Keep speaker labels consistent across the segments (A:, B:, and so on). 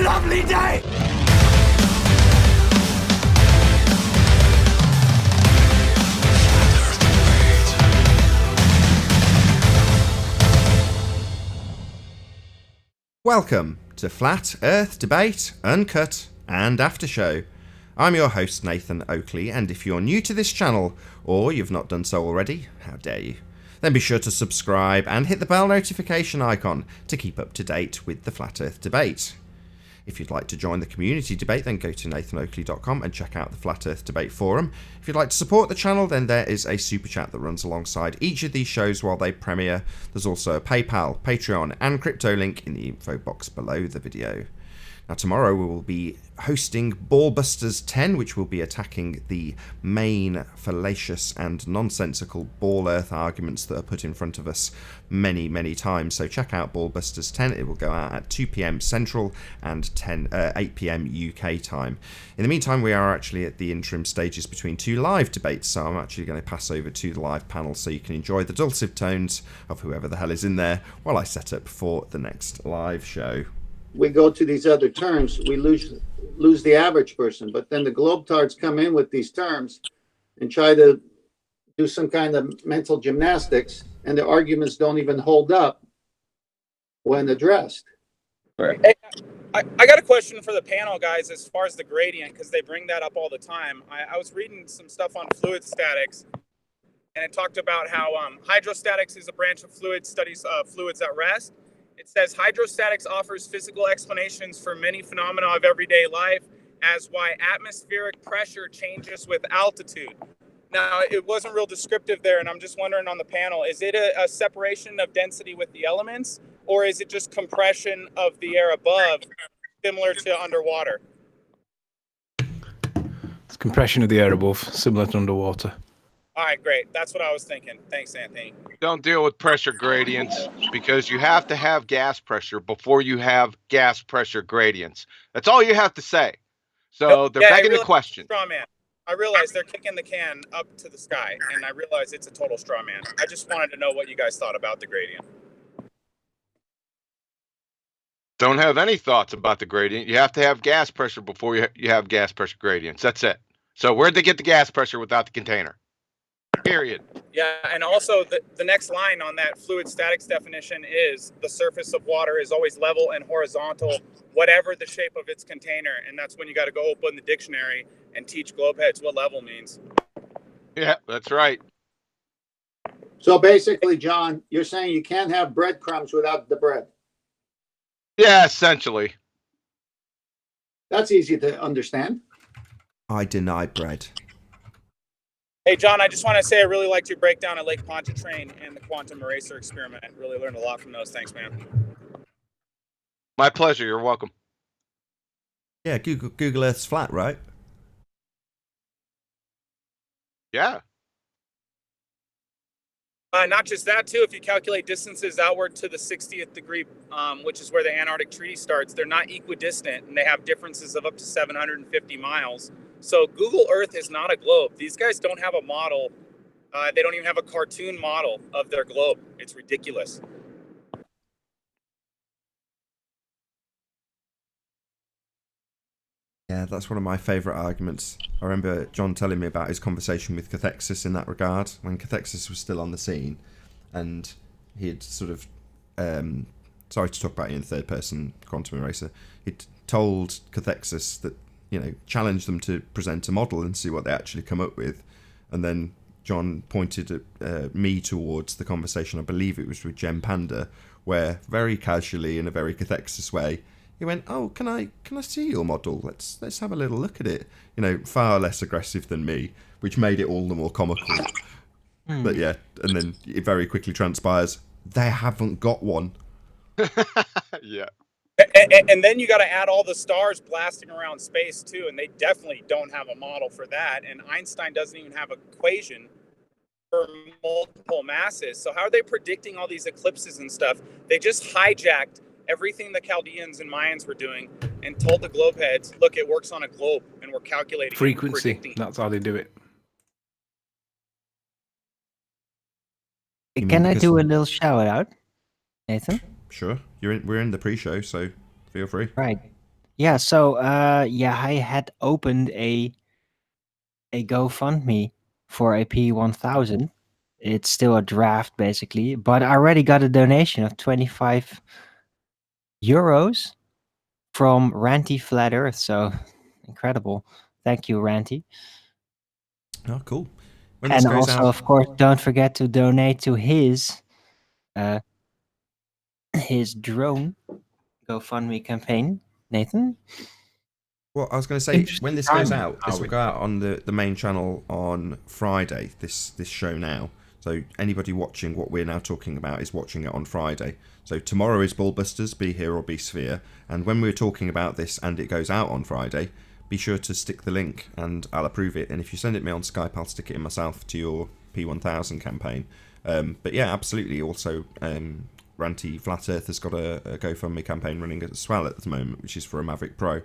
A: a lovely day!
B: Welcome to Flat Earth Debate, Uncut and After Show. I'm your host Nathan Oakley, and if you're new to this channel, or you've not done so already, how dare you, then be sure to subscribe and hit the bell notification icon to keep up to date with the Flat Earth Debate. If you'd like to join the community debate, then go to nathanoakley.com and check out the Flat Earth Debate forum. If you'd like to support the channel, then there is a super chat that runs alongside each of these shows while they premiere. There's also a PayPal, Patreon and crypto link in the info box below the video. Now tomorrow we will be hosting Ballbusters 10, which will be attacking the main fallacious and nonsensical ball earth arguments that are put in front of us many times. So check out Ballbusters 10. It will go out at 2 p.m. Central and 8 p.m. UK time. In the meantime, we are actually at the interim stages between two live debates, so I'm actually going to pass over to the live panel so you can enjoy the dulcet tones of whoever the hell is in there while I set up for the next live show.
C: We go to these other terms, we lose the average person. But then the globetards come in with these terms and try to do some kind of mental gymnastics, and the arguments don't even hold up when addressed.
D: Right. Hey, I got a question for the panel, guys, as far as the gradient, because they bring that up all the time. I was reading some stuff on fluid statics, and it talked about how hydrostatics is a branch of fluid studies fluids at rest. It says hydrostatics offers physical explanations for many phenomena of everyday life, as why atmospheric pressure changes with altitude. Now, it wasn't real descriptive there, and I'm just wondering on the panel, is it a separation of density with the elements, or is it just compression of the air above, similar to underwater?
E: It's compression of the air above, similar to underwater.
D: All right, great. That's what I was thinking. Thanks, Anthony.
F: Don't deal with pressure gradients because you have to have gas pressure before you have gas pressure gradients. That's all you have to say. So they're begging the question.
D: Straw man. I realize they're kicking the can up to the sky, and I realize it's a total straw man. I just wanted to know what you guys thought about the gradient.
F: Don't have any thoughts about the gradient. You have to have gas pressure before you have gas pressure gradients. That's it. So where'd they get the gas pressure without the container? Period.
D: Yeah, and also the next line on that fluid statics definition is the surface of water is always level and horizontal, whatever the shape of its container. And that's when you got to go open the dictionary and teach globeheads what level means.
F: Yeah, that's right.
C: So basically, John, you're saying you can't have breadcrumbs without the bread.
F: Yeah, essentially.
C: That's easy to understand.
B: I deny bread.
D: Hey, John, I just want to say I really liked your breakdown of Lake Pontchartrain and the quantum eraser experiment. Really learned a lot from those. Thanks, man.
F: My pleasure. You're welcome.
B: Yeah, Google Earth's flat, right?
F: Yeah.
D: Not just that, too. If you calculate distances outward to the 60th degree, which is where the Antarctic Treaty starts, they're not equidistant, and they have differences of up to 750 miles. So Google Earth is not a globe. These guys don't have a model. They don't even have a cartoon model of their globe. It's ridiculous.
B: Yeah, that's one of my favourite arguments. I remember John telling me about his conversation with Cathexis in that regard, when Cathexis was still on the scene, and he had sort of, sorry to talk about it in third person, quantum eraser, he'd told Cathexis that, you know, challenge them to present a model and see what they actually come up with. And then John pointed at me towards the conversation, I believe it was with Gem Panda, where very casually, in a very Cathexis way, he went, "Oh, can I see your model? Let's have a little look at it." You know, far less aggressive than me, which made it all the more comical. But yeah, and then it very quickly transpires they haven't got one.
F: Yeah.
D: And then you got to add all the stars blasting around space too, and they definitely don't have a model for that. And Einstein doesn't even have an equation for multiple masses. So how are they predicting all these eclipses and stuff? They just hijacked everything the Chaldeans and Mayans were doing and told the globeheads, look, it works on a globe, and we're calculating
E: frequency. That's how they do it.
G: Can I do a little shout out, Nathan?
B: Sure. We're in the pre-show, so feel free.
G: Right.
A: Yeah, so I had opened a GoFundMe for a P1000. It's still a draft basically, but I already got a donation of 25 euros from Ranty Flat Earth. So incredible. Thank you, Ranty.
B: Oh, cool. When this
A: And
B: goes
A: also,
B: out,
A: of course, don't forget to donate to his drone GoFundMe campaign, Nathan.
B: well, I was going to say,
E: Interesting
B: when this goes
E: timing,
B: out, this will
E: Harvey.
B: go out on the main channel on Friday, this show now. So anybody watching what we're now talking about is watching it on Friday. So tomorrow is Ballbusters, Be Here or Be Sphere. And when we're talking about this and it goes out on Friday, be sure to stick the link and I'll approve it. And if you send it me on Skype, I'll stick it in myself to your P1000 campaign. But yeah, absolutely. Also, Ranty Flat Earth has got a GoFundMe campaign running as well at the moment, which is for a Mavic Pro.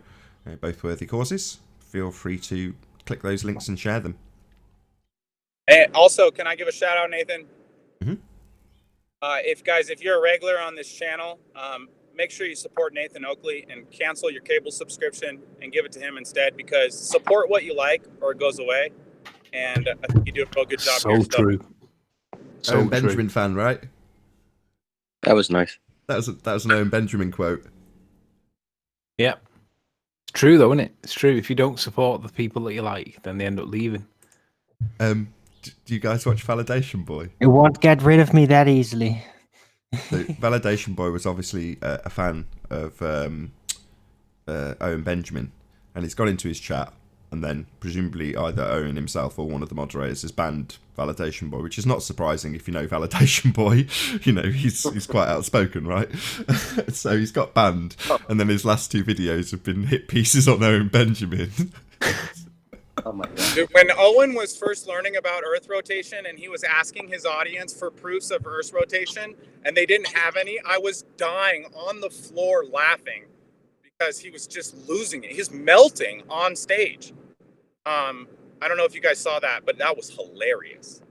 B: Both worthy causes. Feel free to click those links and share them.
D: And also, can I give a shout out, Nathan?
B: Mhm.
D: If you're a regular on this channel, make sure you support Nathan Oakley and cancel your cable subscription and give it to him instead, because support what you like or it goes away. And I think you do a real good job here.
E: So true. So
B: Owen
E: true.
B: Benjamin fan, right?
G: That was nice.
B: That was an Owen Benjamin quote.
E: Yeah. It's true though, isn't it? It's true. If you don't support the people that you like, then they end up leaving.
B: Do you guys watch Validation Boy?
A: You won't get rid of me that easily.
B: So Validation Boy was obviously a fan of Owen Benjamin, and he's gone into his chat, and then presumably either Owen himself or one of the moderators has banned Validation Boy, which is not surprising if you know Validation Boy. You know, he's quite outspoken, right? So he's got banned, and then his last two videos have been hit pieces on Owen Benjamin.
G: Oh my god.
D: Dude, when Owen was first learning about Earth rotation and he was asking his audience for proofs of Earth rotation and they didn't have any, I was dying on the floor laughing because he was just losing it. He's melting on stage. I don't know if you guys saw that, but that was hilarious.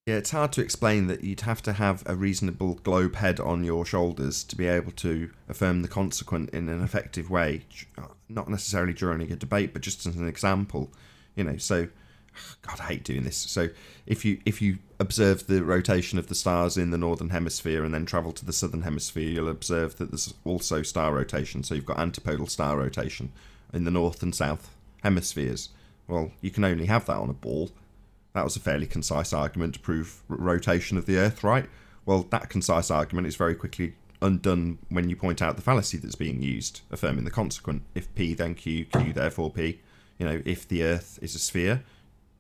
B: Yeah, it's hard to explain that you'd have to have a reasonable globe head on your shoulders to be able to affirm the consequent in an effective way. Not necessarily during a debate, but just as an example. You know, so God, I hate doing this. So if you observe the rotation of the stars in the northern hemisphere and then travel to the southern hemisphere, you'll observe that there's also star rotation. So you've got antipodal star rotation in the north and south hemispheres. Well, you can only have that on a ball. That was a fairly concise argument to prove rotation of the Earth, right? Well, that concise argument is very quickly undone when you point out the fallacy that's being used, affirming the consequent. If P, then Q, Q, therefore P. You know, if the Earth is a sphere,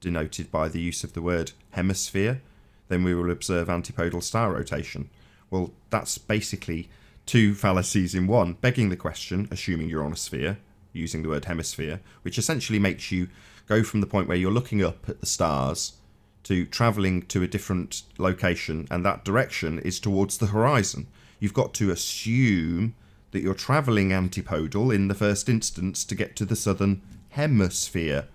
B: denoted by the use of the word hemisphere, then we will observe antipodal star rotation. Well, that's basically two fallacies in one, begging the question, assuming you're on a sphere, using the word hemisphere, which essentially makes you go from the point where you're looking up at the stars to travelling to a different location, and that direction is towards the horizon. You've got to assume that you're travelling antipodal in the first instance to get to the southern hemisphere.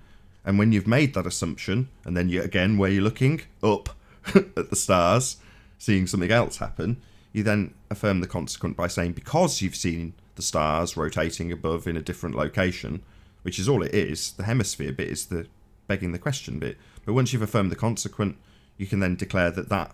B: And when you've made that assumption, and then you again where you're looking up at the stars, seeing something else happen, you then affirm the consequent by saying, because you've seen the stars rotating above in a different location, which is all it is, the hemisphere bit is the begging the question bit. But once you've affirmed the consequent, you can then declare that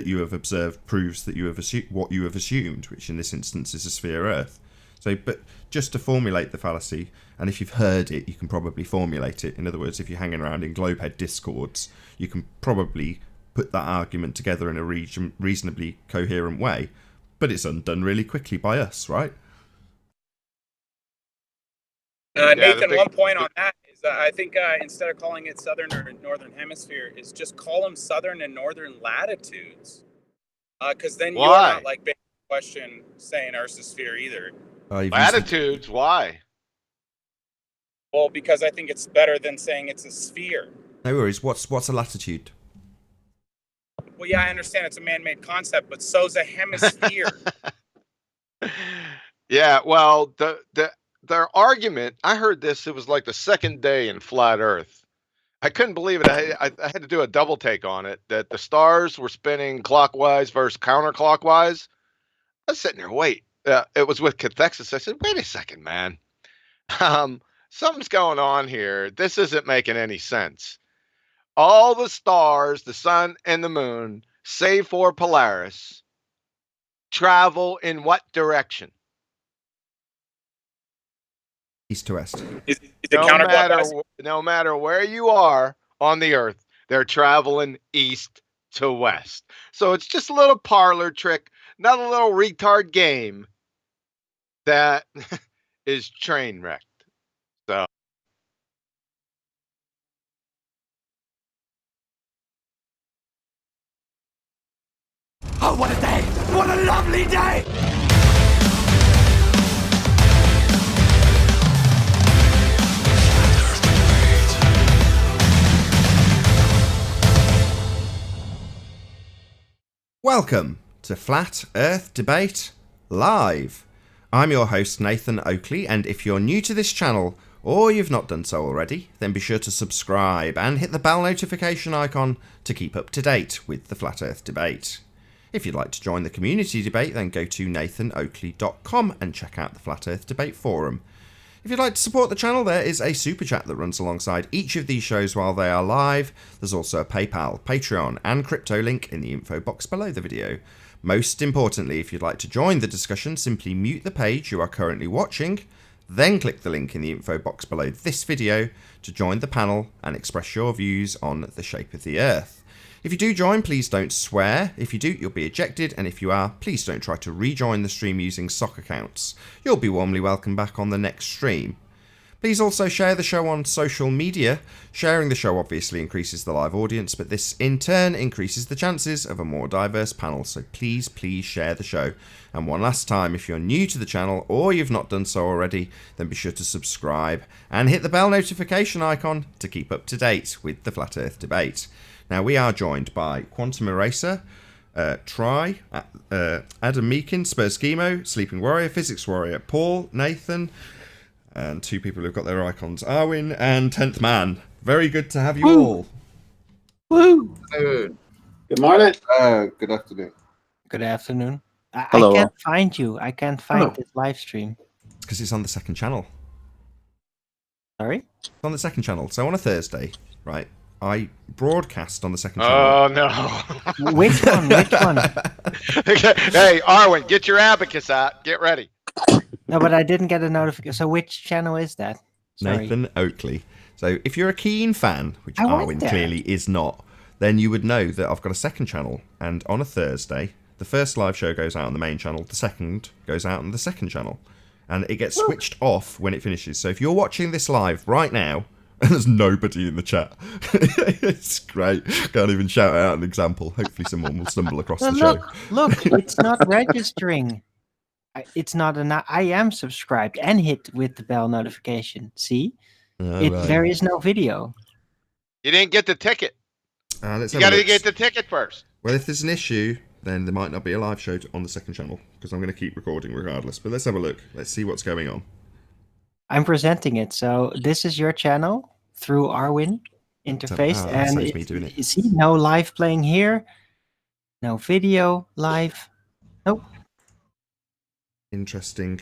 B: you have observed proves that you have what you have assumed, which in this instance is a sphere Earth. So, but just to formulate the fallacy, and if you've heard it, you can probably formulate it. In other words, if you're hanging around in Globehead discords, you can probably put that argument together in a reasonably coherent way. But it's undone really quickly by us, right?
D: Nathan, one point on that is I think instead of calling it southern or northern hemisphere, is just call them southern and northern latitudes. Because then you're not like begging the question saying Earth's a sphere either.
F: Latitudes? Why?
D: Well, because I think it's better than saying it's a sphere.
B: No worries. What's a latitude?
D: Well, yeah, I understand it's a man-made concept, but so's a hemisphere.
F: Yeah, well, their argument, I heard this, it was like the second day in Flat Earth. I couldn't believe it. I had to do a double take on it, that the stars were spinning clockwise versus counterclockwise. I was sitting there, wait, it was with cathexis. I said, wait a second, man. Something's going on here. This isn't making any sense. All the stars, the sun and the moon, save for Polaris, travel in what direction?
B: East to west.
D: Is it counterclockwise?
F: No matter where you are on the Earth, they're traveling east to west. So it's just a little parlor trick, not a little retard game that is train wrecked. So
H: Oh, what a day! What a lovely day!
B: Welcome to Flat Earth Debate Live. I'm your host Nathan Oakley, and if you're new to this channel, or you've not done so already, then be sure to subscribe and hit the bell notification icon to keep up to date with the Flat Earth Debate. If you'd like to join the community debate, then go to nathanoakley.com and check out the Flat Earth Debate Forum. If you'd like to support the channel, there is a super chat that runs alongside each of these shows while they are live. There's also a PayPal, Patreon and crypto link in the info box below the video. Most importantly, if you'd like to join the discussion, simply mute the page you are currently watching, then click the link in the info box below this video to join the panel and express your views on the shape of the Earth. If you do join, please don't swear. If you do, you'll be ejected, and if you are, please don't try to rejoin the stream using sock accounts. You'll be warmly welcomed back on the next stream. Please also share the show on social media. Sharing the show obviously increases the live audience, but this in turn increases the chances of a more diverse panel, so please share the show. And one last time, if you're new to the channel or you've not done so already, then be sure to subscribe and hit the bell notification icon to keep up to date with the Flat Earth Debate. Now, we are joined by Quantum Eraser, Try, Adam Meakin, Spurs Schemo, Sleeping Warrior, Physics Warrior, Paul, Nathan, and two people who've got their icons, Arwin and 10th Man. Very good to have you all.
A: Woo!
C: Good morning.
I: Good afternoon.
A: Good afternoon. I
G: Hello.
A: can't find you. I can't find
I: Hello.
A: this live stream.
B: It's because it's on the second channel.
A: Sorry?
B: It's on the second channel. So on a Thursday, right, I broadcast on the second channel.
F: oh no.
A: Which one? Which one?
F: Hey, Arwen, get your abacus out. Get ready.
A: No, but I didn't get a notification. So which channel is that? Sorry.
B: Nathan Oakley. So if you're a keen fan, which
A: I went
B: Arwin
A: there.
B: clearly is not, then you would know that I've got a second channel, and on a Thursday, the first live show goes out on the main channel, the second goes out on the second channel, and it gets switched off when it finishes. So if you're watching this live right now, and there's nobody in the chat, it's great. Can't even shout out an example. Hopefully someone will stumble across
A: No,
B: the show.
A: look, it's not registering. It's not I am subscribed and hit with the bell notification. See?
B: Oh, right.
A: There is no video.
F: You didn't get the ticket.
B: Let's
F: You
B: have a
F: got to
B: look.
F: get the ticket first.
B: Well, if there's an issue, then there might not be a live show on the second channel, because I'm going to keep recording regardless. But let's have a look. Let's see what's going on.
A: I'm presenting it. So this is your channel through Arwin interface.
B: that
A: And
B: saves me doing it.
A: you see, no live playing here. No video live. Nope.
B: Interesting.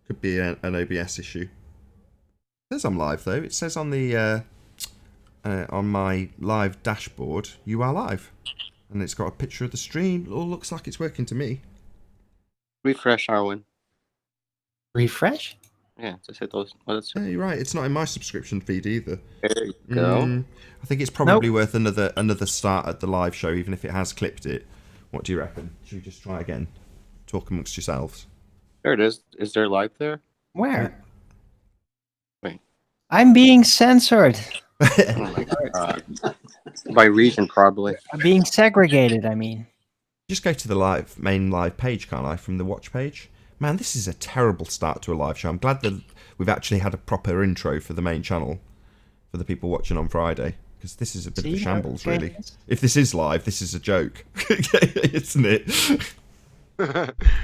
B: Could be an OBS issue. It says I'm live though. It says on the on my live dashboard, you are live, and it's got a picture of the stream. It all looks like it's working to me.
G: Refresh, Arwen.
A: Refresh?
G: Yeah, just hit those. Well, that's
B: Yeah, you're right. It's not in my subscription feed either.
G: there you go.
B: I think it's probably worth another start at the live show, even if it has clipped it. What do you reckon? Should we just try again? Talk amongst yourselves.
G: There it is. Is there live there?
A: Where?
G: Wait.
A: I'm being censored.
G: Oh my God. By region, probably.
A: I'm being segregated, I mean.
B: Just go to the main live page, can't I, from the watch page? Man, this is a terrible start to a live show. I'm glad that we've actually had a proper intro for the main channel for the people watching on Friday, because this is a bit of a shambles, really. If this is live, this is a joke, isn't it?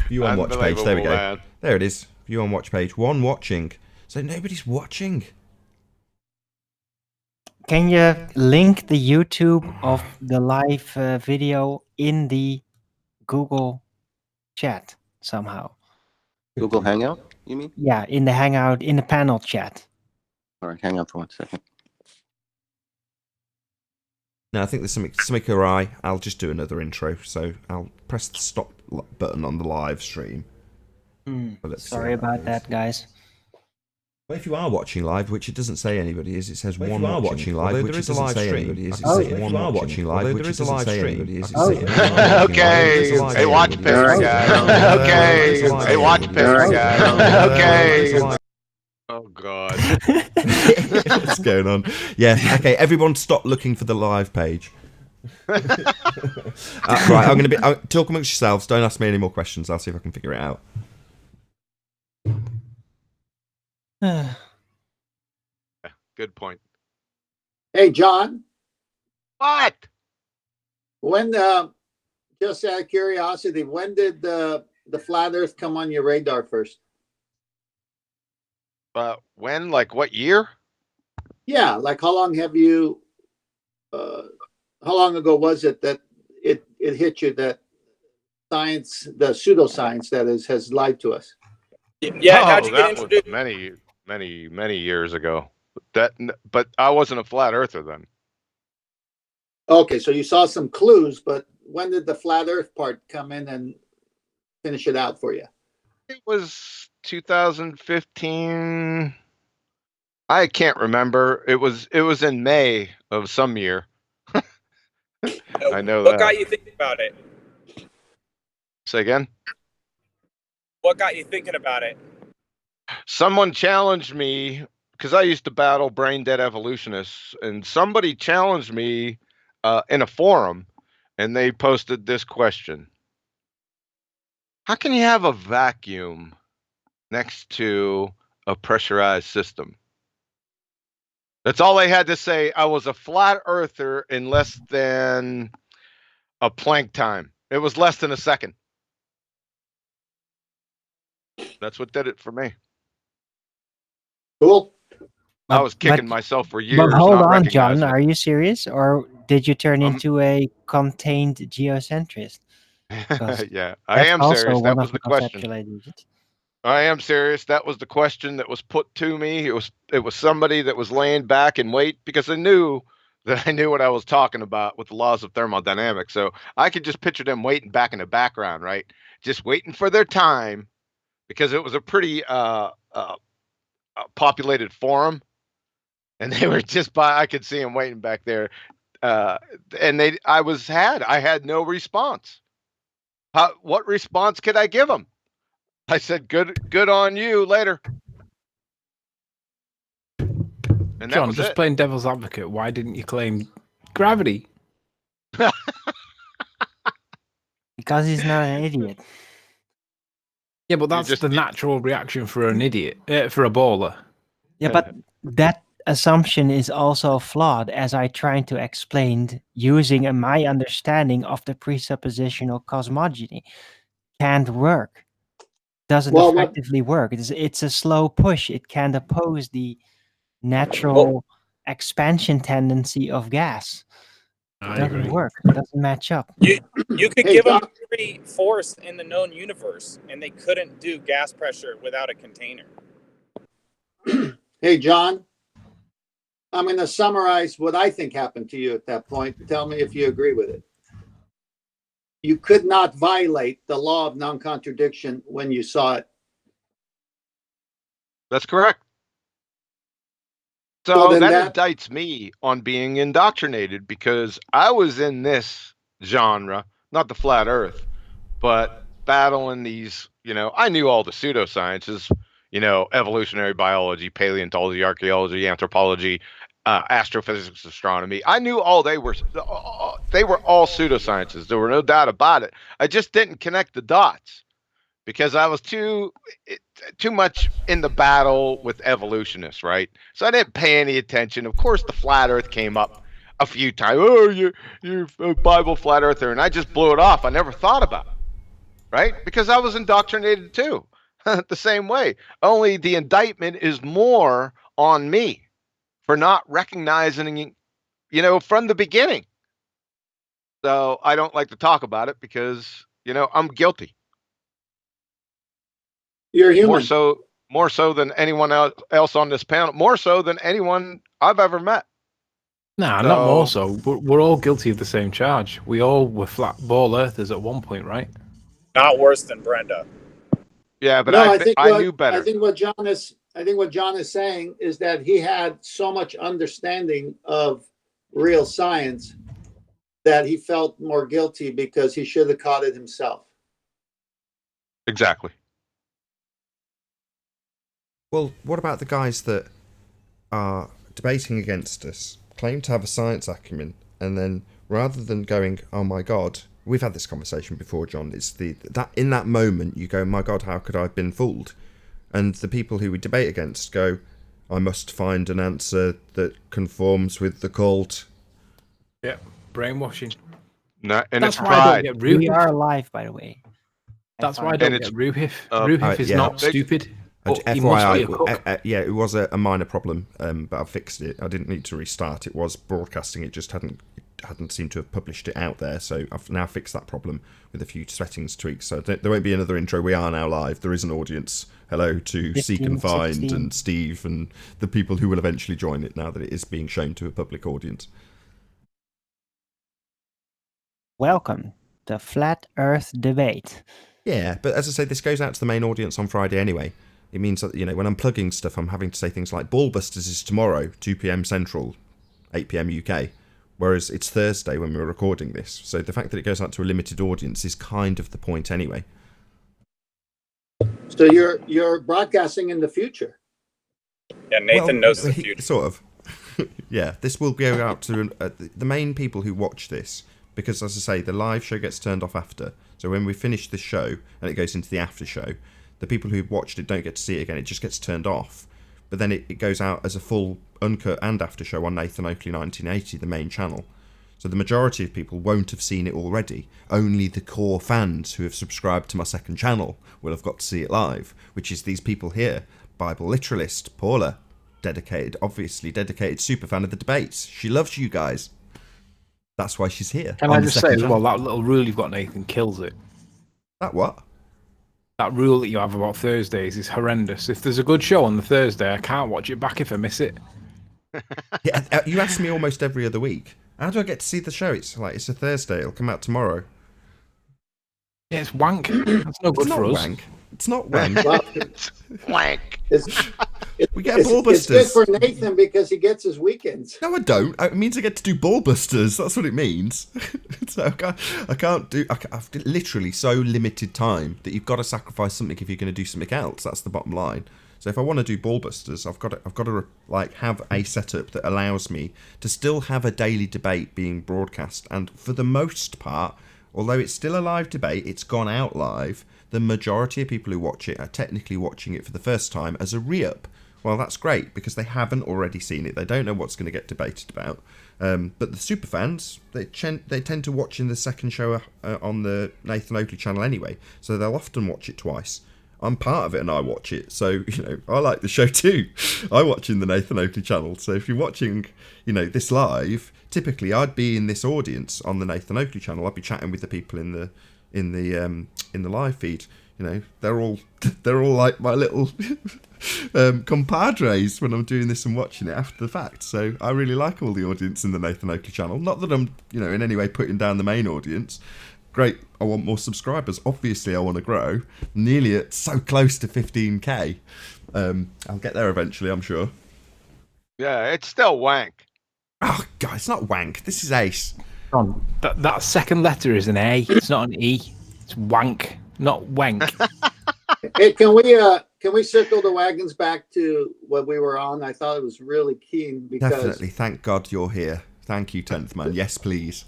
B: View on watch page. There we go.
F: Man.
B: There it is. View on watch page. One watching. So nobody's watching.
A: Can you link the YouTube of the live video in the Google chat somehow?
G: Google Hangout, you mean?
A: Yeah, in the Hangout, in the panel chat.
G: All right, hang on for 1 second.
B: No, I think there's something awry. I'll just do another intro. So I'll press the stop button on the live stream. Let's see
A: Sorry
B: how
A: about
B: goes.
A: that, guys.
B: Well, if you are watching live, which it doesn't say anybody is, it says
I: Well, if
B: one
I: you are
B: watching
I: live,
B: although
I: which
B: there
I: it
B: is a
I: doesn't
B: live
I: say
B: stream.
I: anybody is, it
B: Oh,
I: says
B: if
I: one
B: you are
I: watching
B: watching
I: live,
B: live,
I: which
B: which
I: it
B: it
I: doesn't
B: doesn't
I: say
B: say
I: anybody
B: anybody
I: is,
B: is,
I: it
B: it
I: says
B: says
I: one
B: one watching
F: Okay.
B: although there is a live
F: Hey, watch
B: stream.
F: pair
B: Oh,
F: guys. Okay.
B: there is a live
F: Hey, watch
B: stream.
F: pair
G: Alright,
F: guys. Okay.
B: live-
F: Oh God.
B: What's going on? Yeah. Okay. Everyone, stop looking for the live page. Right. I'm going to be talk amongst yourselves. Don't ask me any more questions. I'll see if I can figure it out.
F: Good point.
C: Hey, John,
F: What?
C: when, just out of curiosity, when did the flat earth come on your radar first?
F: When? Like what year?
C: Yeah, like how long have you, how long ago was it that it hit you that science, the pseudoscience that is, has lied to us?
D: Yeah, how'd you get
F: that was
D: introduced?
F: many years ago. But I wasn't a flat earther then.
C: Okay, so you saw some clues, but when did the flat earth part come in and finish it out for you?
F: It was 2015. I can't remember. It was in May of some year. I know
D: What
F: that.
D: got you thinking about it?
F: Say again?
D: What got you thinking about it?
F: Someone challenged me because I used to battle brain dead evolutionists, and somebody challenged me in a forum, and they posted this question: how can you have a vacuum next to a pressurized system? That's all they had to say. I was a flat earther in less than a Planck time. It was less than a second. That's what did it for me.
C: Cool.
F: I was kicking myself for
A: But
F: years,
A: hold
F: not
A: on,
F: recognizing
A: John.
F: it.
A: Are you serious, or did you turn into a contained geocentrist?
F: Yeah, I
A: That's
F: am
A: also
F: serious.
A: one
F: That
A: of
F: was
A: the
F: the question.
A: conceptual ideas.
F: I am serious. That was the question that was put to me. It was somebody that was laying back and wait because I knew that I knew what I was talking about with the laws of thermodynamics. So I could just picture them waiting back in the background, right? Just waiting for their time because it was a pretty populated forum, and they were just by. I could see them waiting back there, and I had no response. What response could I give them? I said, "Good on you." Later. And that
E: John,
F: was
E: just
F: it.
E: playing devil's advocate, why didn't you claim gravity?
A: Because he's not an idiot.
E: Yeah, but that's the natural reaction for an idiot, for a baller.
A: Yeah, but that assumption is also flawed, as I tried to explain using my understanding of the presuppositional cosmogony. Can't work. Doesn't effectively work. It's a slow push. It can't oppose the natural expansion tendency of gas. It doesn't work. It doesn't match up.
D: You could give them every force in the known universe, and they couldn't do gas pressure without a container.
C: Hey, John, I'm going to summarize what I think happened to you at that point. Tell me if you agree with it. You could not violate the law of non-contradiction when you saw it.
F: That's correct. So that indicts me on being indoctrinated because I was in this genre, not the flat earth, but battling these, I knew all the pseudosciences, evolutionary biology, paleontology, archaeology, anthropology, astrophysics, astronomy. I knew they were all pseudosciences. There were no doubt about it. I just didn't connect the dots because I was too much in the battle with evolutionists, right? So I didn't pay any attention. Of course, the flat Earth came up a few times. Oh, you're a Bible flat earther, and I just blew it off. I never thought about it, right? Because I was indoctrinated too, the same way. Only the indictment is more on me for not recognizing, from the beginning. So I don't like to talk about it because, I'm guilty.
C: You're human.
F: More so than anyone else on this panel, more so than anyone I've ever met.
E: Nah, not more so. We're all guilty of the same charge. We all were flat ball earthers at one point, right?
D: Not worse than Brenda.
F: Yeah, but
C: No,
F: I knew better.
C: I think what John is saying is that he had so much understanding of real science that he felt more guilty because he should have caught it himself.
F: Exactly.
B: Well, what about the guys that are debating against us, claim to have a science acumen, and then rather than going, oh my God, we've had this conversation before, John, it's that in that moment you go, my God, how could I have been fooled? And the people who we debate against go, I must find an answer that conforms with the cult.
E: Yeah, brainwashing.
F: No, and
E: That's
F: it's
E: why I don't
F: pride.
E: get Ruhif.
A: We are alive, by the way.
E: That's why I don't get Ruhif. Ruhif is
B: yeah.
E: not stupid. But he must be a cook.
B: Yeah, it was a minor problem, but I fixed it. I didn't need to restart. It was broadcasting. It just hadn't seemed to have published it out there. So I've now fixed that problem with a few settings tweaks. So there won't be another intro. We are now live. There is an audience. Hello to
A: 15,
B: Seek and Find
A: 16.
B: and Steve and the people who will eventually join it now that it is being shown to a public audience.
A: Welcome to Flat Earth Debate.
B: Yeah, but as I say, this goes out to the main audience on Friday anyway. It means that, when I'm plugging stuff, I'm having to say things like Ballbusters is tomorrow, 2 p.m. Central, 8 p.m. UK, whereas it's Thursday when we're recording this. So the fact that it goes out to a limited audience is kind of the point anyway.
C: So you're broadcasting in the future.
D: Yeah, Nathan knows the future.
B: Sort of. Yeah, this will go out to the main people who watch this, because as I say, the live show gets turned off after. So when we finish this show and it goes into the after show, the people who've watched it don't get to see it again. It just gets turned off. But then it goes out as a full uncut and after show on Nathan Oakley 1980, the main channel. So the majority of people won't have seen it already. Only the core fans who have subscribed to my second channel will have got to see it live, which is these people here. Bible literalist, Paula, obviously dedicated super fan of the debates. She loves you guys. That's why she's here.
E: Can I just say as well, that little rule you've got, Nathan, kills it.
B: That what?
E: That rule that you have about Thursdays is horrendous. If there's a good show on the Thursday, I can't watch it back if I miss it.
B: Yeah, you ask me almost every other week. How do I get to see the show? It's a Thursday. It'll come out tomorrow.
E: Yeah, it's wank. That's no good for us.
B: Wank. It's not wank.
F: It's wank.
B: We get Ballbusters.
C: It's good for Nathan because he gets his weekends.
B: No, I don't. It means I get to do Ballbusters. That's what it means. So I've literally so limited time that you've got to sacrifice something if you're going to do something else. That's the bottom line. So if I want to do Ballbusters, I've got to have a setup that allows me to still have a daily debate being broadcast. And for the most part, although it's still a live debate, it's gone out live. The majority of people who watch it are technically watching it for the first time as a re-up. Well, that's great because they haven't already seen it. They don't know what's going to get debated about. But the super fans, they tend to watch in the second show on the Nathan Oakley channel anyway, so they'll often watch it twice. I'm part of it and I watch it, so I like the show too. I watch in the Nathan Oakley channel. So if you're watching, this live, typically I'd be in this audience on the Nathan Oakley channel. I'd be chatting with the people in the live feed. They're all like my little compadres when I'm doing this and watching it after the fact. So I really like all the audience in the Nathan Oakley channel. Not that I'm, in any way putting down the main audience. Great, I want more subscribers. Obviously, I want to grow. Nearly at so close to 15k. I'll get there eventually, I'm sure.
F: Yeah, it's still wank.
B: Oh, God, it's not wank. This is ace.
E: That second letter is an A. It's not an E. It's wank, not wank.
C: Hey, can we circle the wagons back to what we were on? I thought it was really keen because
B: Definitely. Thank God you're here. Thank you, 10th man. Yes, please.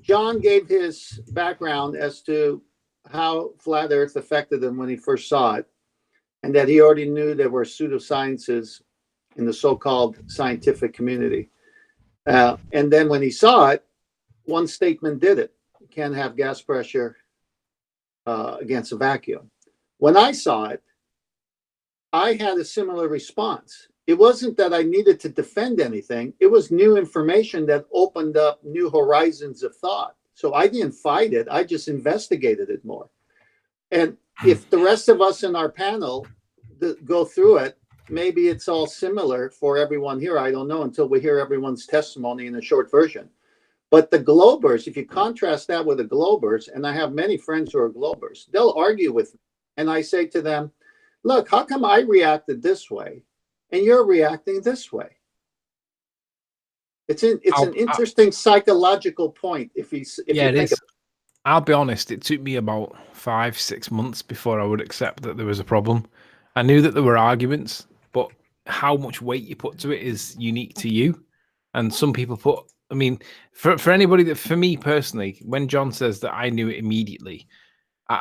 C: John gave his background as to how flat Earth affected him when he first saw it, and that he already knew there were pseudosciences in the so-called scientific community. And then when he saw it, one statement did it. You can't have gas pressure against a vacuum. When I saw it, I had a similar response. It wasn't that I needed to defend anything. It was new information that opened up new horizons of thought. So I didn't fight it. I just investigated it more. And if the rest of us in our panel go through it, maybe it's all similar for everyone here. I don't know until we hear everyone's testimony in a short version. But the Globers, if you contrast that with the Globers, and I have many friends who are Globers, they'll argue with me. And I say to them, look, how come I reacted this way and you're reacting this way? It's an interesting psychological point if you think
E: is. I'll be honest, it took me about 5-6 months before I would accept that there was a problem. I knew that there were arguments, but how much weight you put to it is unique to you. And some people put, I mean, for anybody that, for me personally, when John says that I knew it immediately,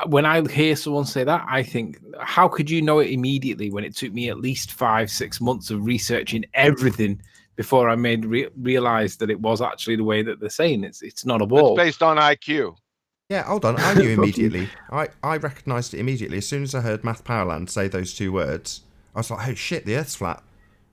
E: when I hear someone say that, I think, how could you know it immediately when it took me at least 5-6 months of researching everything before I realized that it was actually the way that they're saying it's not a ball.
F: It's based on IQ.
B: Yeah, hold on. I knew immediately. I recognised it immediately. As soon as I heard Math Powerland say those two words, I was like, oh shit, the Earth's flat.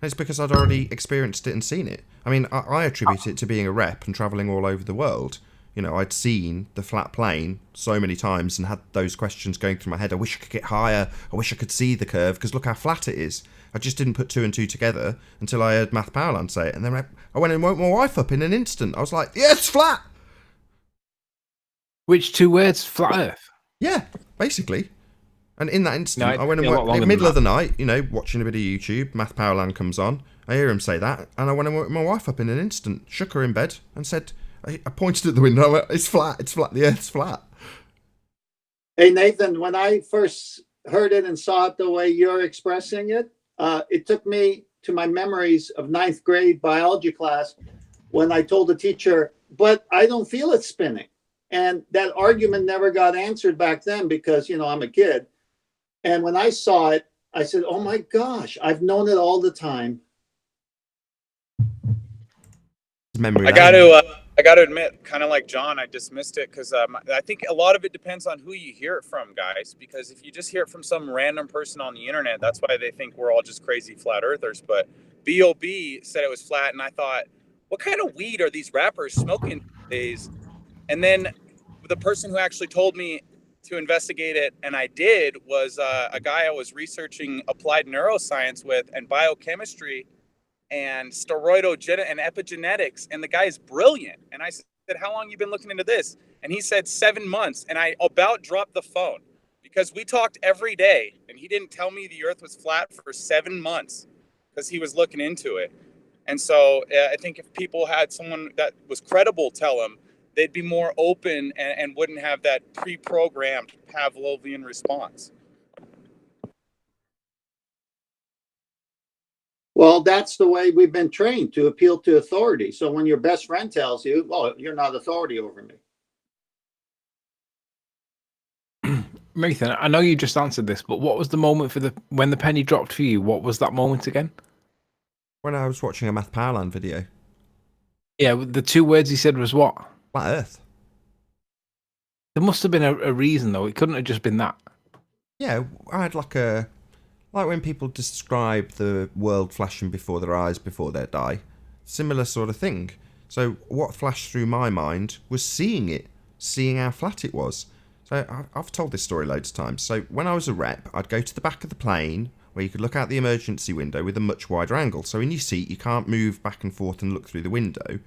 B: And it's because I'd already experienced it and seen it. I mean, I attribute it to being a rep and travelling all over the world. You know, I'd seen the flat plane so many times and had those questions going through my head. I wish I could get higher. I wish I could see the curve because look how flat it is. I just didn't put two and two together until I heard Math Powerland say it. And then I went and woke my wife up in an instant. I was like, yeah, it's flat.
E: Which two words? Flat Earth?
B: Yeah, basically. And in that instant,
E: No,
B: I went and in the middle of the night, you know, watching a bit of YouTube, Math Powerland comes on. I hear him say that, and I went and woke my wife up in an instant, shook her in bed, and said, I pointed at the window, I went, it's flat, the Earth's flat.
C: Hey, Nathan, when I first heard it and saw it the way you're expressing it, it took me to my memories of 9th grade biology class when I told the teacher, but I don't feel it spinning. And that argument never got answered back then because, you know, I'm a kid. And when I saw it, I said, oh my gosh, I've known it all the time.
B: Memory
D: I got to admit, kind of like John, I dismissed it because I think a lot of it depends on who you hear it from, guys. Because if you just hear it from some random person on the internet, that's why they think we're all just crazy flat earthers. But B.O.B. said it was flat, and I thought, what kind of weed are these rappers smoking these days? And then the person who actually told me to investigate it, and I did, was a guy I was researching applied neuroscience with and biochemistry and steroidogenic and epigenetics, and the guy is brilliant. And I said, how long you been looking into this? And he said 7 months, and I about dropped the phone because we talked every day, and he didn't tell me the Earth was flat for 7 months because he was looking into it. And so I think if people had someone that was credible tell them, they'd be more open and wouldn't have that pre-programmed Pavlovian response.
C: Well, that's the way we've been trained, to appeal to authority. So when your best friend tells you, well, you're not authority over me.
E: Nathan, I know you just answered this, but what was the moment when the penny dropped for you? What was that moment again?
B: When I was watching a Math Powerland video.
E: Yeah, the two words he said was what?
B: Flat Earth.
E: There must have been a reason, though. It couldn't have just been that.
B: Yeah, I had like when people describe the world flashing before their eyes before they die. Similar sort of thing. So what flashed through my mind was seeing it, seeing how flat it was. So I've told this story loads of times. So when I was a rep, I'd go to the back of the plane where you could look out the emergency window with a much wider angle. So in your seat, you can't move back and forth and look through the window.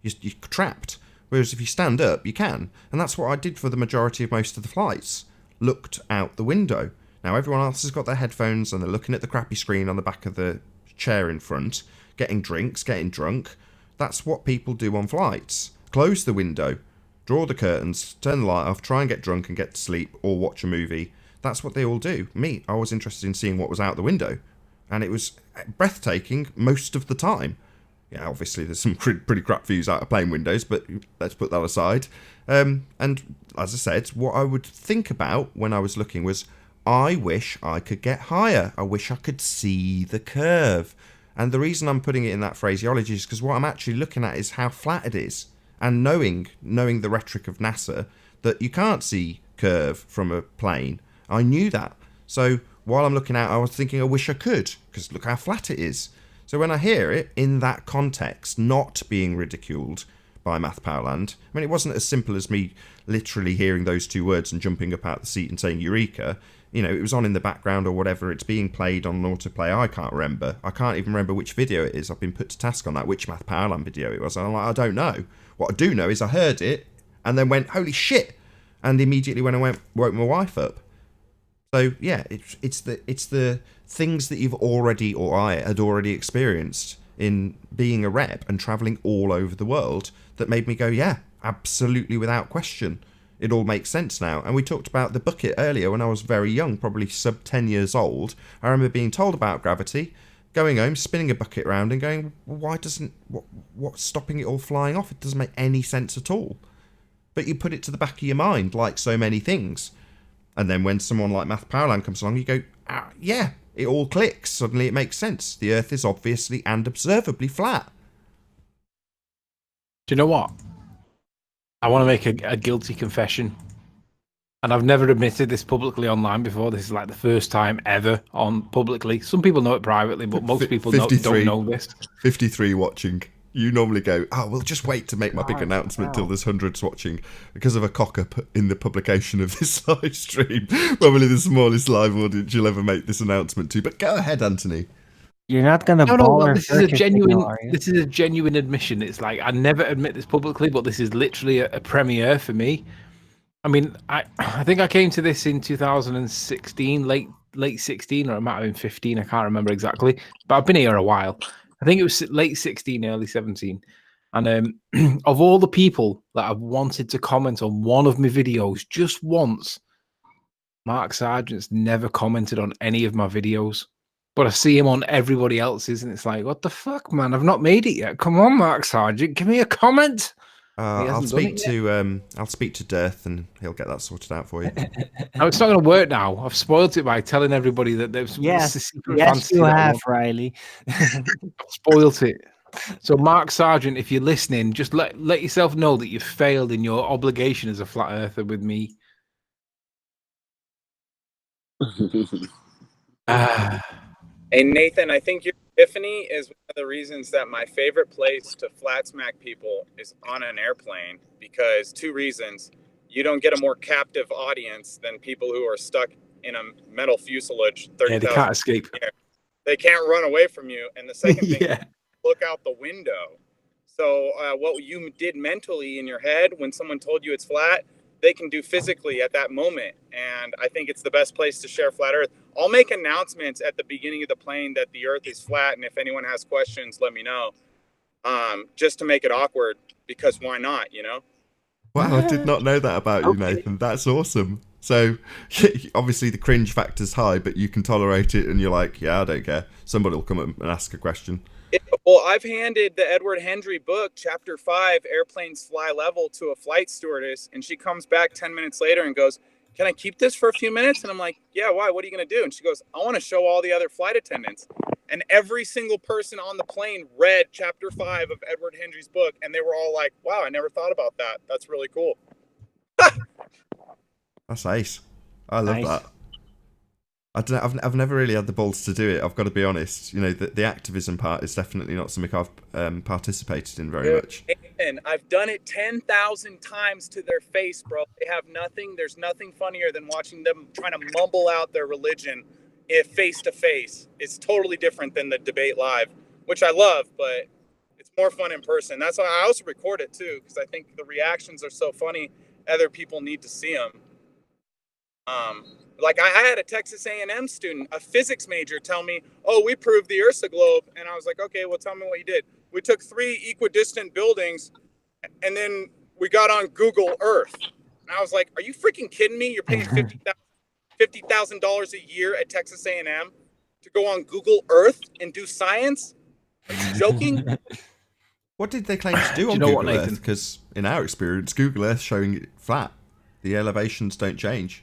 B: You're trapped. Whereas if you stand up, you can. And that's what I did for the majority of most of the flights. Looked out the window. Now everyone else has got their headphones and they're looking at the crappy screen on the back of the chair in front, getting drinks, getting drunk. That's what people do on flights. Close the window, draw the curtains, turn the light off, try and get drunk and get to sleep or watch a movie. That's what they all do. Me, I was interested in seeing what was out the window. And it was breathtaking most of the time. Yeah, obviously there's some pretty crap views out of plane windows, but let's put that aside. And as I said, what I would think about when I was looking was, I wish I could get higher. I wish I could see the curve. And the reason I'm putting it in that phraseology is because what I'm actually looking at is how flat it is. And knowing the rhetoric of NASA, that you can't see curve from a plane. I knew that. So while I'm looking out, I was thinking, I wish I could, because look how flat it is. So when I hear it in that context, not being ridiculed by Math Powerland, I mean, it wasn't as simple as me literally hearing those two words and jumping up out the seat and saying Eureka. you know, it was on in the background or whatever. It's being played on an autoplay. I can't remember. I can't even remember which video it is. I've been put to task on that, which Math Powerland video it was. And I'm like, I don't know. What I do know is I heard it and then went, holy shit, and immediately when I woke my wife up. So yeah, it's the things that you've already, or I had already experienced in being a rep and traveling all over the world that made me go, yeah, absolutely, without question. It all makes sense now. And we talked about the bucket earlier when I was very young, probably sub 10 years old. I remember being told about gravity, going home, spinning a bucket around and going, well, why doesn't, what's stopping it all flying off? It doesn't make any sense at all. But you put it to the back of your mind, like so many things. And then when someone like Math Powerland comes along, you go, yeah, it all clicks. Suddenly it makes sense. The Earth is obviously and observably flat.
E: Do you know what? I want to make a guilty confession. And I've never admitted this publicly online before. This is like the first time ever on publicly. Some people know it privately, but most people don't know this.
B: 53 watching. You normally go, oh, we'll just wait to make my big announcement till there's hundreds watching. Because of a cock-up in the publication of this live stream. Probably the smallest live audience you'll ever make this announcement to. But go ahead, Anthony.
A: You're not gonna.
E: No. This is a genuine. This is a genuine admission. It's like I never admit this publicly, but this is literally a premiere for me. I mean, I think I came to this in 2016, late 16, or it might have been 15. I can't remember exactly, but I've been here a while. I think it was late 16, early 17. And of all the people that have wanted to comment on one of my videos just once, Mark Sargent's never commented on any of my videos. But I see him on everybody else's, and it's like, what the fuck, man? I've not made it yet. Come on, Mark Sargent, give me a comment.
B: I'll speak to Dearth, and he'll get that sorted out for you.
E: No, it's not going to work now. I've spoiled it by telling everybody that there's
A: yes,
E: a secret
A: yes,
E: fantasy
A: you have, Riley.
E: I've spoiled it. So, Mark Sargent, if you're listening, just let yourself know that you've failed in your obligation as a flat earther with me.
D: Hey, Nathan, I think your epiphany is one of the reasons that my favorite place to flat smack people is on an airplane, because two reasons. You don't get a more captive audience than people who are stuck in a metal fuselage. 30,
E: they can't escape.
D: They can't run away from you. And the second thing, look out the window. So what you did mentally in your head when someone told you it's flat, they can do physically at that moment. And I think it's the best place to share flat earth. I'll make announcements at the beginning of the plane that the earth is flat, and if anyone has questions, let me know. Just to make it awkward, because why not, you know?
B: Wow, I did not know that about you, Nathan. That's awesome. So obviously the cringe factor's high, but you can tolerate it, and you're like, yeah, I don't care. Somebody will come up and ask a question.
D: Well, I've handed the Edward Hendry book, Chapter 5, Airplanes Fly Level, to a flight stewardess, and she comes back 10 minutes later and goes, can I keep this for a few minutes? And I'm like, yeah, why? What are you going to do? And she goes, I want to show all the other flight attendants. And every single person on the plane read Chapter 5 of Edward Hendry's book, and they were all like, wow, I never thought about that. That's really cool.
B: That's ace. I love that. I've never really had the balls to do it. I've got to be honest. You know, the activism part is definitely not something I've participated in very much.
D: And I've done it 10,000 times to their face, bro. They have nothing. There's nothing funnier than watching them trying to mumble out their religion face to face. It's totally different than the debate live, which I love, but it's more fun in person. That's why I also record it too, because I think the reactions are so funny. Other people need to see them. Like I had a Texas A&M student, a physics major, tell me, oh, we proved the Earth's a globe. And I was like, okay, well, tell me what you did. We took 3 equidistant buildings, and then we got on Google Earth. And I was like, are you freaking kidding me? You're paying $50,000 a year at Texas A&M to go on Google Earth and do science? Are you joking?
B: What did they claim to do on Google Earth? Because in our experience, Google Earth showing it flat. The elevations don't change.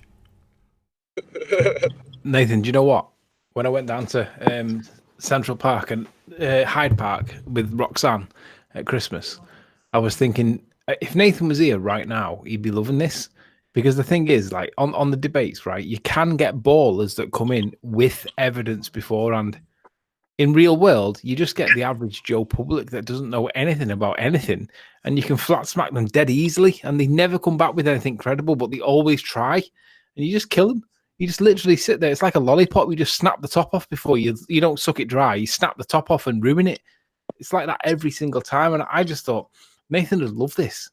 E: Nathan, do you know what? When I went down to Central Park and Hyde Park with Roxanne at Christmas, I was thinking, if Nathan was here right now, he'd be loving this. Because the thing is, like on the debates, right, you can get ballers that come in with evidence beforehand. In real world, you just get the average Joe public that doesn't know anything about anything, and you can flat smack them dead easily, and they never come back with anything credible, but they always try, and you just kill them. You just literally sit there. It's like a lollipop. You just snap the top off before you don't suck it dry. You snap the top off and ruin it. It's like that every single time. And I just thought Nathan would love this.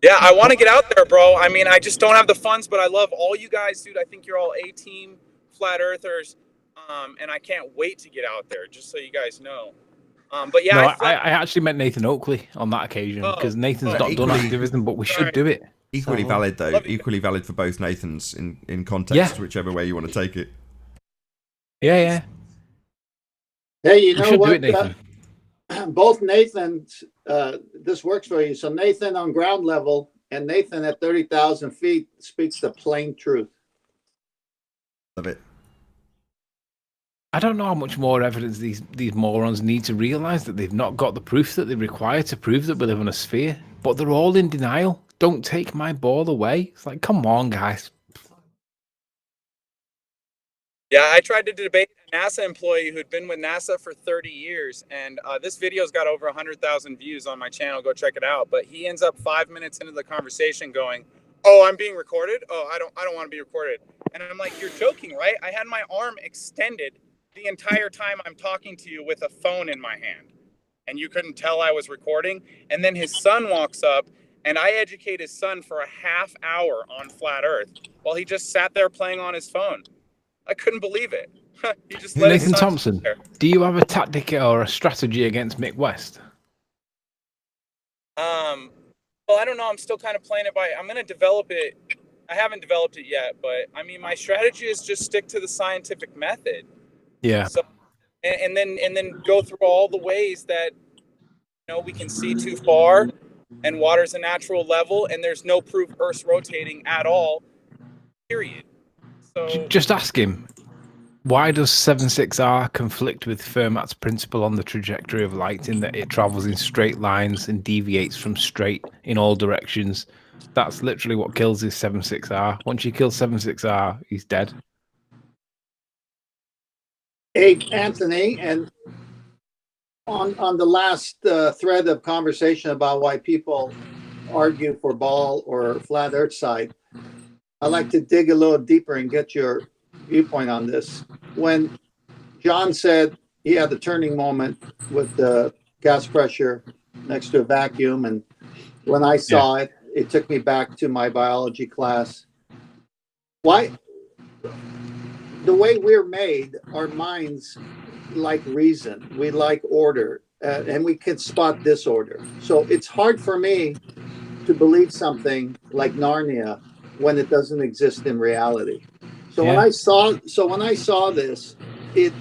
D: Yeah, I want to get out there, bro. I mean, I just don't have the funds, but I love all you guys, dude. I think you're all A-team flat earthers, and I can't wait to get out there, just so you guys know. But yeah,
E: no, I actually met Nathan Oakley on that occasion because Nathan's not done activism, but we should do it.
B: Equally valid, though. Equally valid for both Nathans in context, whichever way you want to take it.
E: Yeah.
C: Hey, you know what?
E: Do it, Nathan.
C: Both Nathans, this works for you. So Nathan on ground level and Nathan at 30,000 feet speaks the plain truth.
B: Love it.
E: I don't know how much more evidence these morons need to realize that they've not got the proof that they require to prove that we live on a sphere, but they're all in denial. Don't take my ball away. It's like, come on, guys.
D: Yeah, I tried to debate a NASA employee who'd been with NASA for 30 years, and this video's got over 100,000 views on my channel. Go check it out. But he ends up 5 minutes into the conversation going, "Oh, I'm being recorded? Oh, I don't want to be recorded." And I'm like, "You're joking, right? I had my arm extended the entire time I'm talking to you with a phone in my hand, and you couldn't tell I was recording." And then his son walks up, and I educate his son for a half hour on flat Earth while he just sat there playing on his phone. I couldn't believe it. He just let
E: Nathan Thompson, do you have a tactic or a strategy against Mick West?
D: Well, I don't know. I'm still kind of playing it by. I'm going to develop it. I haven't developed it yet, but I mean, my strategy is just stick to the scientific method.
E: Yeah.
D: So, and then go through all the ways that we can see too far, and water's a natural level, and there's no proof Earth's rotating at all. Period. So
E: just ask him, why does 76R conflict with Fermat's principle on the trajectory of light in that it travels in straight lines and deviates from straight in all directions? That's literally what kills his 76R. Once you kill 76R, he's dead.
C: Hey, Anthony, and on the last thread of conversation about why people argue for ball or flat Earth side, I'd like to dig a little deeper and get your viewpoint on this. When John said he had the turning moment with the gas pressure next to a vacuum, and when I saw it, it took me back to my biology class. Why? The way we're made, our minds like reason. We like order, and we can spot disorder. So it's hard for me to believe something like Narnia when it doesn't exist in reality. So when I saw this, the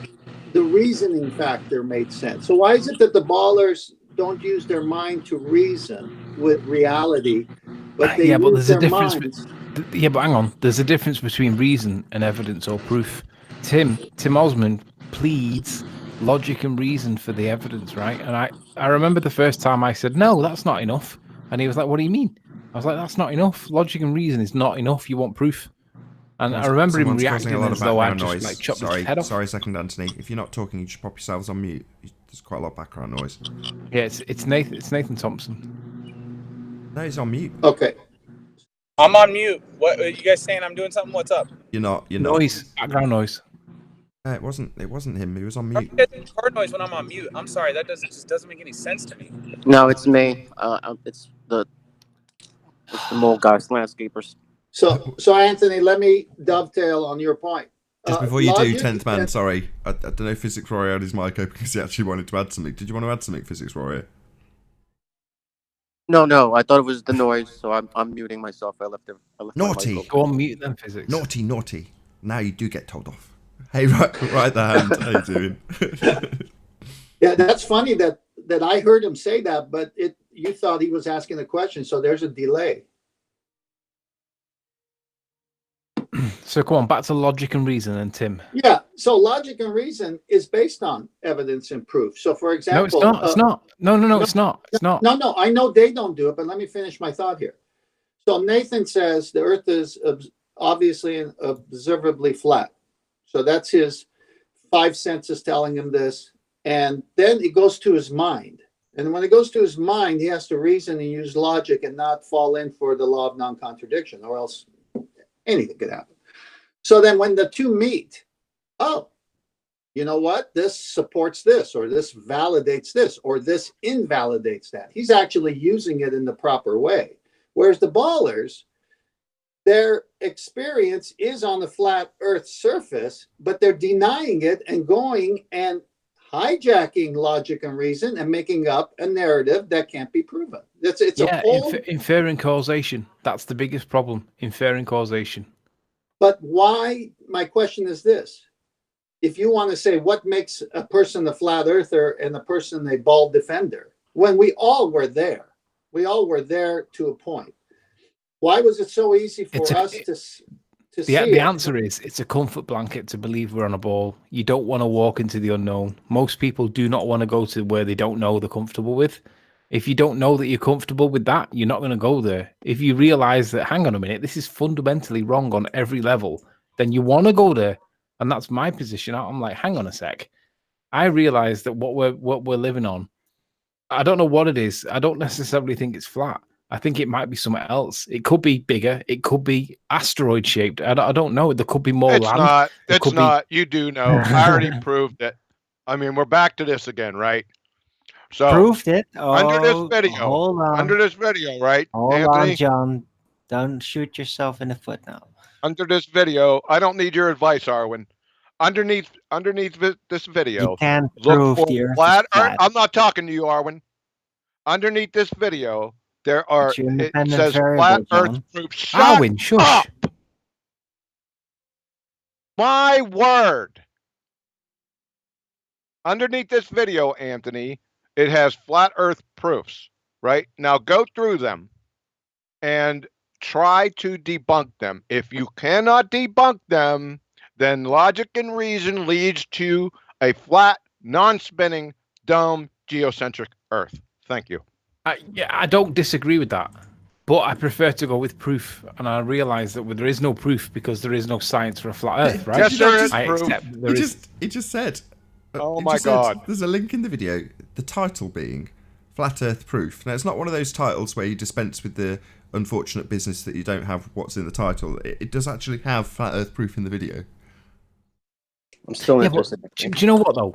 C: reasoning factor made sense. So why is it that the ballers don't use their mind to reason with reality, but they
E: but
C: use
E: there's a
C: their
E: difference.
C: minds?
E: Yeah, but hang on. There's a difference between reason and evidence or proof. Tim Osmond pleads logic and reason for the evidence, right? And I remember the first time I said, no, that's not enough. And he was like, what do you mean? I was like, that's not enough. Logic and reason is not enough. You want proof. And I remember him reacting as though I just like chopped his head off.
B: Sorry, a second, Anthony. If you're not talking, you should pop yourselves on mute. There's quite a lot of background noise.
E: Yeah, it's Nathan Thompson.
B: No, he's on mute.
C: Okay.
D: I'm on mute. What are you guys saying? I'm doing something? What's up?
B: You're not.
E: Noise. Background noise.
B: It wasn't him. He was on mute.
D: Car noise when I'm on mute. I'm sorry. That just doesn't make any sense to me.
G: No, it's me. It's the mole guys, landscapers.
C: So Anthony, let me dovetail on your point.
B: Just before you do, 10th man, sorry. I don't know if Physics Warrior had his mic open because he actually wanted to add something. Did you want to add something, Physics Warrior?
G: No, I thought it was the noise, so I'm muting myself. I left
B: Naughty.
E: Go on mute then, Physics.
B: Naughty. Now you do get told off. Hey, right the hand. How you doing?
C: Yeah, that's funny that I heard him say that, but you thought he was asking the question, so there's a delay.
E: So come on, back to logic and reason and Tim.
C: Yeah, so logic and reason is based on evidence and proof. So for example...
E: No, it's not. No, it's not. It's not.
C: No, I know they don't do it, but let me finish my thought here. So Nathan says the Earth is obviously and observably flat. So that's his 5 senses telling him this. And then it goes to his mind. And when it goes to his mind, he has to reason and use logic and not fall in for the law of non-contradiction, or else anything could happen. So then when the two meet, oh, you know what? This supports this, or this validates this, or this invalidates that. He's actually using it in the proper way. Whereas the ballers, their experience is on the flat earth surface, but they're denying it and going and hijacking logic and reason and making up a narrative that can't be proven. It's a whole...
E: inferring causation. That's the biggest problem, inferring causation.
C: But why? My question is this. If you want to say what makes a person a flat earther and a person a bald defender, when we all were there to a point. Why was it so easy for us to see
E: the answer is it's a comfort blanket to believe we're on a ball. You don't want to walk into the unknown. Most people do not want to go to where they don't know they're comfortable with. If you don't know that you're comfortable with that, you're not going to go there. If you realize that, hang on a minute, this is fundamentally wrong on every level, then you want to go there. And that's my position. I'm like, hang on a sec. I realize that what we're living on, I don't know what it is. I don't necessarily think it's flat. I think it might be something else. It could be bigger. It could be asteroid shaped. I don't know. There could be more land.
F: It's not. You do know. I already proved it. I mean, we're back to this again, right? So
A: Proved it.
F: under this
A: Oh,
F: video,
A: hold on.
F: right?
A: Hold
F: Anthony,
A: on, John. Don't shoot yourself in the foot now.
F: under this video, I don't need your advice, Arwen. Underneath this video,
A: You can't
F: look
A: prove
F: for
A: the Earth
F: flat
A: is flat.
F: Earth. I'm not talking to you, Arwen. Underneath this video, there are
A: It's your
F: it
A: independent
F: says
A: variable,
F: flat
A: John.
F: Earth proof. Shut
E: Arwen, shush.
F: up. My word. Underneath this video, Anthony, it has flat Earth proofs, right? Now go through them and try to debunk them. If you cannot debunk them, then logic and reason leads to a flat, non-spinning, dome, geocentric Earth. Thank you.
E: I don't disagree with that, but I prefer to go with proof. And I realize that there is no proof because there is no science for a flat Earth, right?
F: Yes, there is
E: I
F: proof.
E: accept that there is.
B: It just said.
F: Oh
B: it
F: my
B: just said-
F: God.
B: there's a link in the video. The title being "Flat Earth Proof." Now, it's not one of those titles where you dispense with the unfortunate business that you don't have what's in the title. It does actually have flat Earth proof in the video.
G: I'm still
E: Yeah,
G: interested.
E: do you know what though?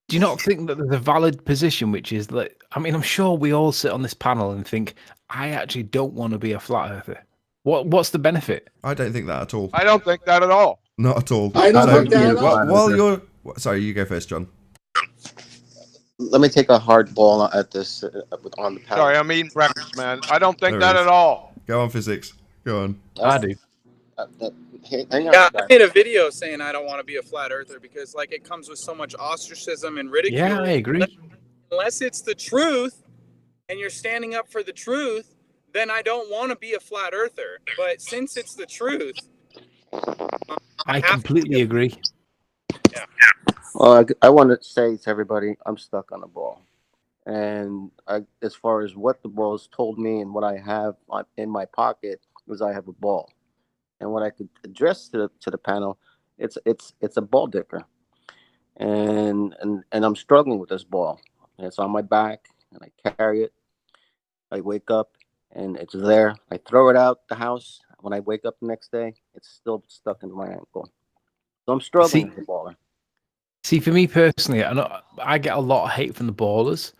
E: Do you not think that there's a valid position, which is that, I mean, I'm sure we all sit on this panel and think, I actually don't want to be a flat earther. What's the benefit?
B: I don't think that at all.
F: I don't think that at all.
B: Not at all.
C: I don't think that at all.
B: While you're... Sorry, you go first, John.
G: Let me take a hard ball at this on the panel.
F: Sorry, I'm eating breakfast, man. I don't think
B: There
F: that
B: it is.
F: at all.
B: Go on, physics. Go on.
E: I do.
G: Hang on,
D: Yeah, I
G: guys.
D: made a video saying I don't want to be a flat earther because like it comes with so much ostracism and ridicule.
E: Yeah, I agree.
D: Unless it's the truth and you're standing up for the truth, then I don't want to be a flat earther. But since it's the truth,
E: I completely agree.
G: Well, I want to say to everybody, I'm stuck on a ball. And as far as what the ball has told me and what I have in my pocket is I have a ball. And what I could address to the panel, it's a ball dicker. And I'm struggling with this ball. And it's on my back and I carry it. I wake up and it's there. I throw it out the house. When I wake up the next day, it's still stuck into my ankle. So I'm struggling with the baller.
E: See, for me personally, I get a lot of hate from the ballers.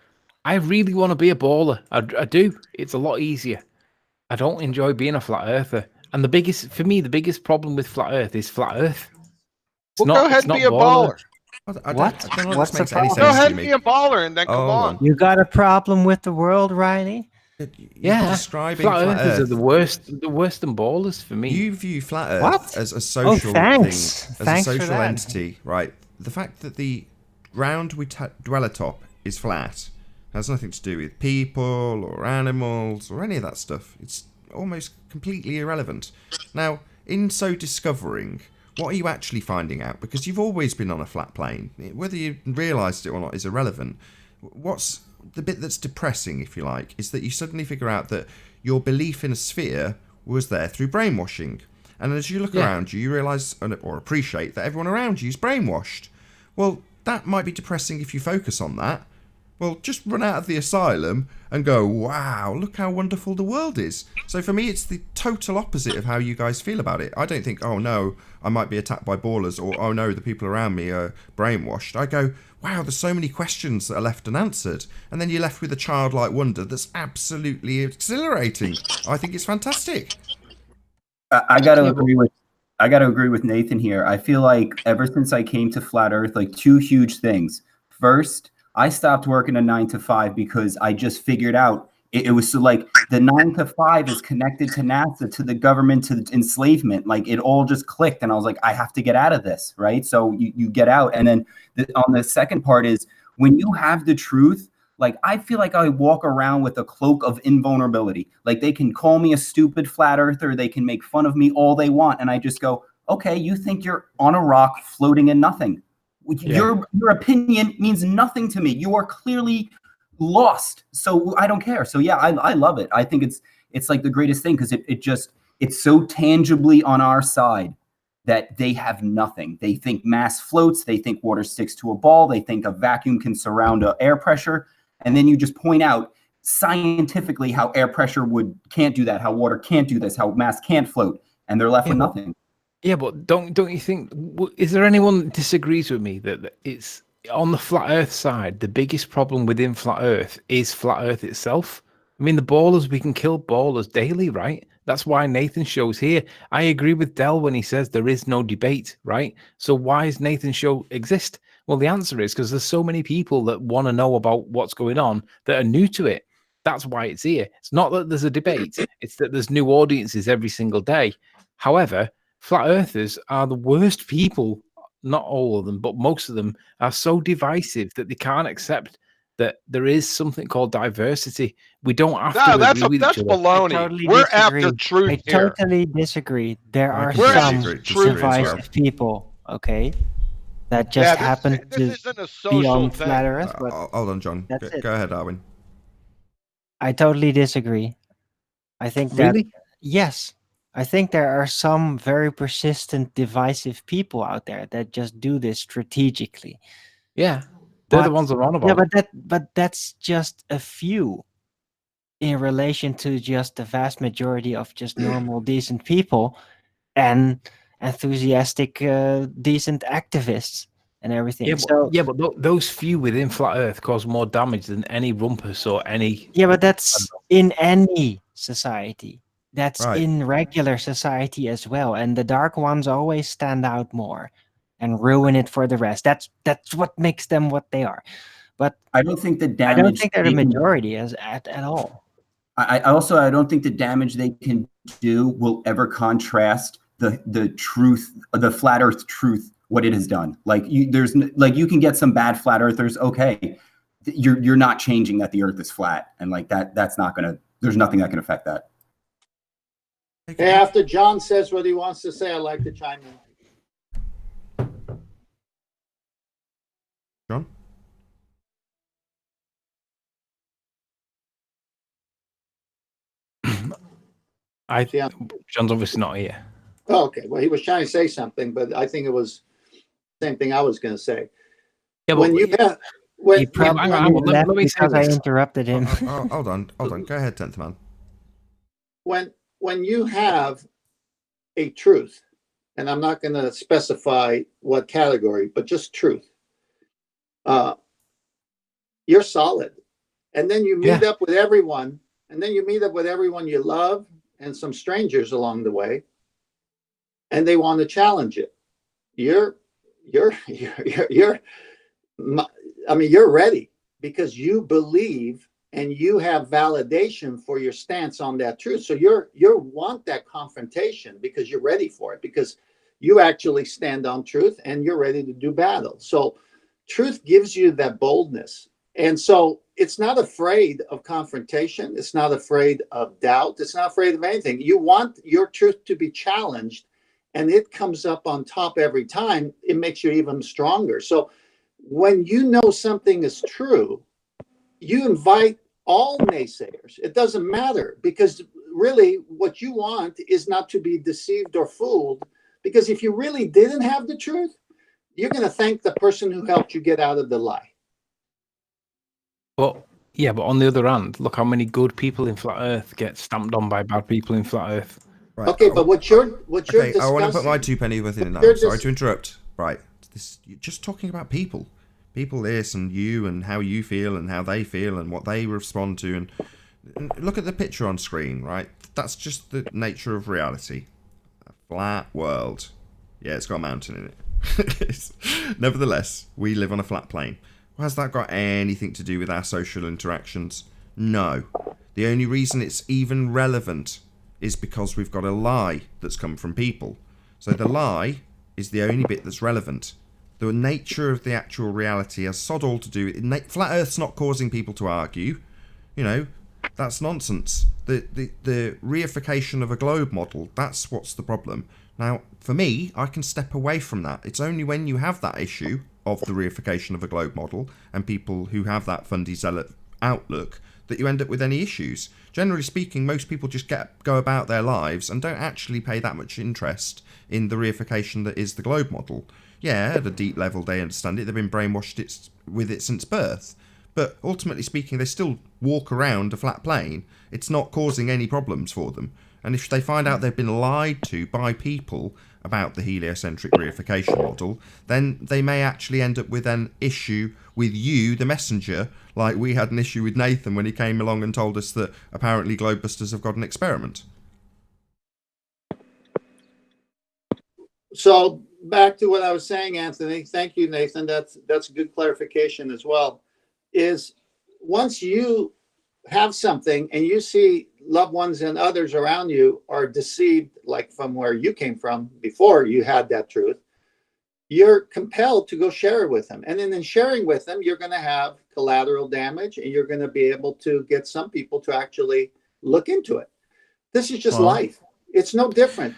E: I really want to be a baller. I do. It's a lot easier. I don't enjoy being a flat earther. And the biggest problem with flat earth is flat earth.
F: Well, go ahead and be a baller.
B: I
A: What?
B: don't know
A: What's
B: this makes
A: the
B: any
A: problem?
F: Go
B: sense
F: ahead
B: to
F: and
B: me.
F: be a baller and then come on.
A: You got a problem with the world, Riley?
E: Yeah,
B: Describing
E: flat
B: flat
E: earthers are
B: Earth.
E: the worst than ballers for me.
B: You view flat Earth
A: What?
B: as a social
A: thanks.
B: thing, as
A: Thanks
B: a
A: for
B: social
A: that.
B: entity, right? The fact that the ground we dwell atop is flat has nothing to do with people or animals or any of that stuff. It's almost completely irrelevant. Now, in so discovering, what are you actually finding out? Because you've always been on a flat plane. Whether you realised it or not is irrelevant. What's the bit that's depressing, if you like, is that you suddenly figure out that your belief in a sphere was there through brainwashing. And as you look around you, you realise or appreciate that everyone around you is brainwashed. Well, that might be depressing if you focus on that. well, just run out of the asylum and go, wow, look how wonderful the world is. So for me, it's the total opposite of how you guys feel about it. I don't think, oh no, I might be attacked by ballers, or oh no, the people around me are brainwashed. I go, wow, there's so many questions that are left unanswered. And then you're left with a childlike wonder that's absolutely exhilarating. I think it's fantastic.
I: I got to agree with Nathan here. I feel like ever since I came to Flat Earth, like two huge things. First, I stopped working a 9 to 5 because I just figured out it was so like the 9 to 5 is connected to NASA, to the government, to enslavement. Like it all just clicked, and I was like, I have to get out of this, right? So you get out, and then on the second part is when you have the truth. Like, I feel like I walk around with a cloak of invulnerability. Like, they can call me a stupid flat earther. They can make fun of me all they want. And I just go, okay, you think you're on a rock floating in nothing. Yeah. Your opinion means nothing to me. You are clearly lost. So I don't care. So, yeah, I love it. I think it's like the greatest thing because it's so tangibly on our side that they have nothing. They think mass floats. They think water sticks to a ball. They think a vacuum can surround air pressure. And then you just point out scientifically how air pressure can't do that, how water can't do this, how mass can't float, and they're left with nothing.
E: Yeah, but don't you think? Is there anyone that disagrees with me that it's on the flat Earth side? The biggest problem within flat Earth is flat Earth itself. I mean, the ballers, we can kill ballers daily, right? That's why Nathan's show's here. I agree with Del when he says there is no debate, right? So why does Nathan's show exist? Well, the answer is because there's so many people that want to know about what's going on that are new to it. That's why it's here. It's not that there's a debate. It's that there's new audiences every single day. However, flat earthers are the worst people. Not all of them, but most of them are so divisive that they can't accept that there is something called diversity. We don't have to agree with each other.
F: Baloney.
A: Totally
F: We're
A: disagree.
F: after truth
A: I
F: here.
A: totally disagree. There are
F: We're
A: some
F: after truth
A: divisive people, okay, that just happen to be on flat Earth. But
B: hold on, John. Go ahead, Arwin.
A: I totally disagree. I think that yes, I think there are some very persistent, divisive people out there that just do this strategically.
E: Yeah. They're the ones I'm on about.
A: Yeah, but that's just a few in relation to just the vast majority of just normal, decent people and enthusiastic, decent activists and everything.
E: Yeah, but those few within flat Earth cause more damage than any rumpus or any.
A: Yeah, but that's in any society. That's in regular society as well. And the dark ones always stand out more and ruin it for the rest. That's what makes them what they are. But
I: I don't think the damage.
A: I don't think they're the majority at all.
I: I don't think the damage they can do will ever contrast the truth, the flat Earth truth, what it has done. Like you can get some bad flat earthers. Okay, you're not changing that the Earth is flat, and like that's not gonna. There's nothing that can affect that.
C: Hey, after John says what he wants to say, I'd like to chime in.
B: John?
E: John's obviously not here.
C: Oh, okay. Well, he was trying to say something, but I think it was the same thing I was going to say.
A: Yeah,
C: when you have... Let
A: me say this. I interrupted him.
B: Hold on. Go ahead, 10th man.
C: When you have a truth, and I'm not going to specify what category, but just truth, you're solid. And then you meet up with everyone, you love and some strangers along the way, and they want to challenge it. You're ready because you believe and you have validation for your stance on that truth. So you want that confrontation because you're ready for it, because you actually stand on truth and you're ready to do battle. So truth gives you that boldness. And so it's not afraid of confrontation. It's not afraid of doubt. It's not afraid of anything. You want your truth to be challenged, and it comes up on top every time. It makes you even stronger. So when you know something is true, you invite all naysayers. It doesn't matter, because really what you want is not to be deceived or fooled, because if you really didn't have the truth, you're going to thank the person who helped you get out of the lie.
E: But yeah, but on the other hand, look how many good people in flat Earth get stamped on by bad people in flat Earth.
B: Right.
C: Okay, but what you're
B: Okay, I want to put
C: discussing.
B: my 2 penny worth in now.
C: you're
B: I'm sorry
C: dis-
B: to interrupt. Right. You're just talking about people. People this and you and how you feel and how they feel and what they respond to. And look at the picture on screen, right? That's just the nature of reality. A flat world. Yeah, it's got a mountain in it. Nevertheless, we live on a flat plane. Well, has that got anything to do with our social interactions? No. The only reason it's even relevant is because we've got a lie that's come from people. So the lie is the only bit that's relevant. The nature of the actual reality has sod all to do with it. Flat Earth's not causing people to argue. You know, that's nonsense. The reification of a globe model, that's what's the problem. Now, for me, I can step away from that. It's only when you have that issue of the reification of a globe model and people who have that fundy zealot outlook that you end up with any issues. Generally speaking, most people just go about their lives and don't actually pay that much interest in the reification that is the globe model. Yeah, at a deep level they understand it. They've been brainwashed with it since birth. But ultimately speaking, they still walk around a flat plane. It's not causing any problems for them. And if they find out they've been lied to by people about the heliocentric reification model, then they may actually end up with an issue with you, the messenger, like we had an issue with Nathan when he came along and told us that apparently Globebusters have got an experiment.
C: So back to what I was saying, Anthony. Thank you, Nathan. That's a good clarification as well. Is once you have something and you see loved ones and others around you are deceived, like from where you came from before you had that truth, you're compelled to go share it with them. And then in sharing with them, you're going to have collateral damage and you're going to be able to get some people to actually look into it. This is just life. It's no different.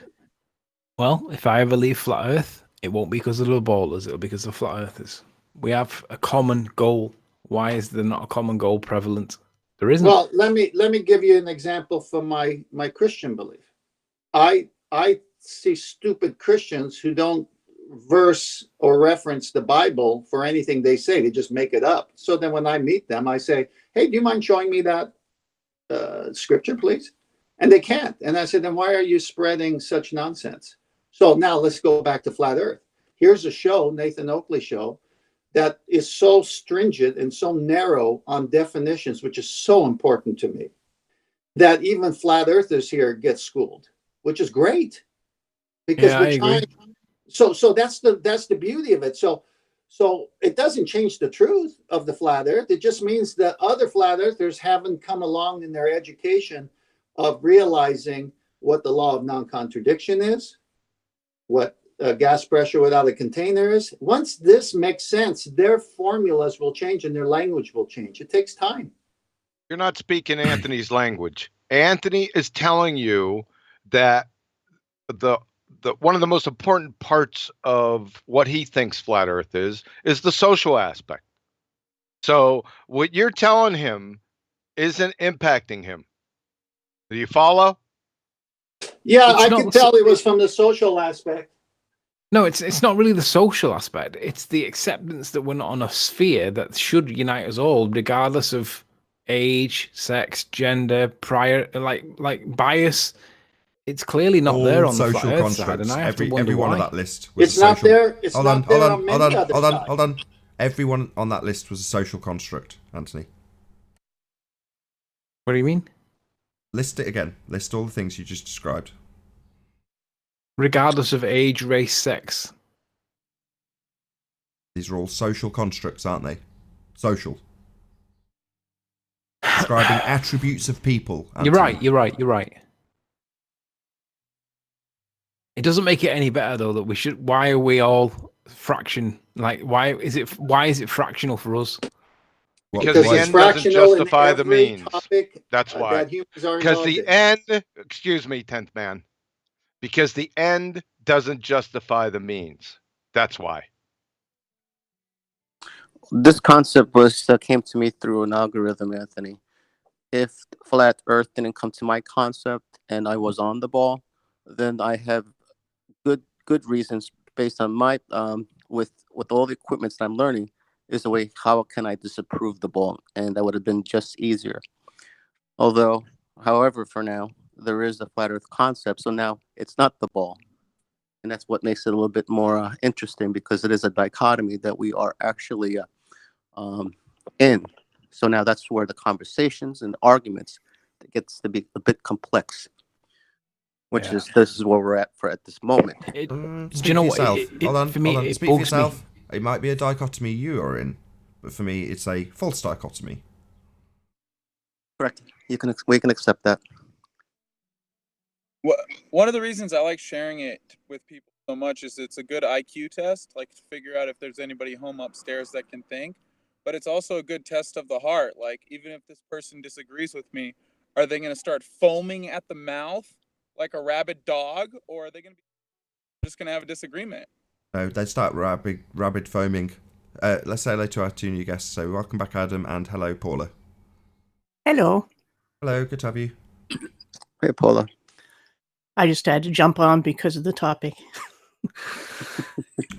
E: Well, if I ever leave flat Earth, it won't be because of the ballers, it'll be because of flat Earthers. We have a common goal. Why is there not a common goal prevalent? There isn't.
C: Well, let me give you an example from my Christian belief. I see stupid Christians who don't verse or reference the Bible for anything they say. They just make it up. So then when I meet them, I say, hey, do you mind showing me that scripture, please? And they can't. And I said, then why are you spreading such nonsense? So now let's go back to flat Earth. Here's a show, Nathan Oakley show, that is so stringent and so narrow on definitions, which is so important to me, that even flat earthers here get schooled, which is great. Because we're trying. So that's the beauty of it. So it doesn't change the truth of the flat earth. It just means that other flat earthers haven't come along in their education of realizing what the law of non-contradiction is, what gas pressure without a container is. Once this makes sense, their formulas will change and their language will change. It takes time.
F: You're not speaking Anthony's language. Anthony is telling you that the one of the most important parts of what he thinks flat Earth is the social aspect. So what you're telling him isn't impacting him. Do you follow?
C: Yeah, I could tell it was from the social aspect.
E: No, it's not really the social aspect. It's the acceptance that we're not on a sphere that should unite us all, regardless of age, sex, gender, prior like bias. It's clearly not
B: all
E: there on the
B: social
E: flat Earth
B: constructs.
E: side, and I have to wonder
B: every one
E: why.
B: of that list was
C: it's not there. It's not there on many other sides.
B: Hold on. Everyone on that list was a social construct, Anthony.
E: What do you mean?
B: List it again. List all the things you just described.
E: Regardless of age, race, sex.
B: These are all social constructs, aren't they? Social. Describing attributes of people. Anthony.
E: You're right. It doesn't make it any better though that we should. Why are we all fraction? Like, why is it fractional for us?
F: Because the end doesn't justify the means. That's why. Because the end, excuse me, 10th man. Because the end doesn't justify the means. That's why.
G: This concept came to me through an algorithm, Anthony. If flat Earth didn't come to my concept and I was on the ball, then I have good reasons based on my with all the equipment that I'm learning is the way, how can I disapprove the ball? And that would have been just easier. Although, however, for now, there is a flat earth concept. So now it's not the ball. And that's what makes it a little bit more interesting, because it is a dichotomy that we are actually in. So now that's where the conversations and arguments that gets to be a bit complex, which
E: Yeah.
G: is this is where we're at this moment.
E: Do
B: Speak
E: you know
B: for
E: what?
B: yourself.
E: Hold on. It
B: Speak for
E: bugs me.
B: yourself. It might be a dichotomy you are in, but for me, it's a false dichotomy.
G: Correct. We can accept that.
D: One of the reasons I like sharing it with people so much is it's a good IQ test, like to figure out if there's anybody home upstairs that can think. But it's also a good test of the heart. Like, even if this person disagrees with me, are they going to start foaming at the mouth like a rabid dog, or are they going to be just going to have a disagreement?
B: No, they start rabid foaming. Let's say hello to our two new guests. So welcome back, Adam, and hello, Paula.
J: Hello.
B: Hello, good to have you.
G: Hey, Paula.
J: I just had to jump on because of the topic.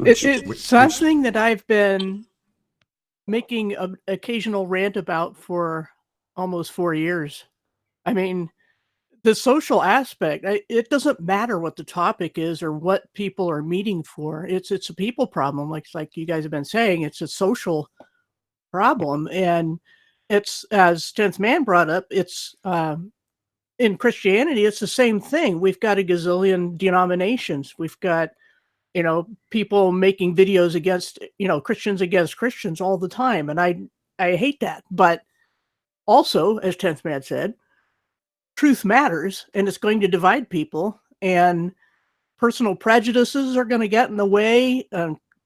J: It's something that I've been making an occasional rant about for almost 4 years. I mean, the social aspect, it doesn't matter what the topic is or what people are meeting for. It's a people problem, like you guys have been saying. It's a social problem, and it's, as 10th Man brought up, it's in Christianity, it's the same thing. We've got a gazillion denominations. We've got, people making videos against, Christians against Christians all the time. And I hate that. But also, as 10th Man said, truth matters, and it's going to divide people, and personal prejudices are going to get in the way,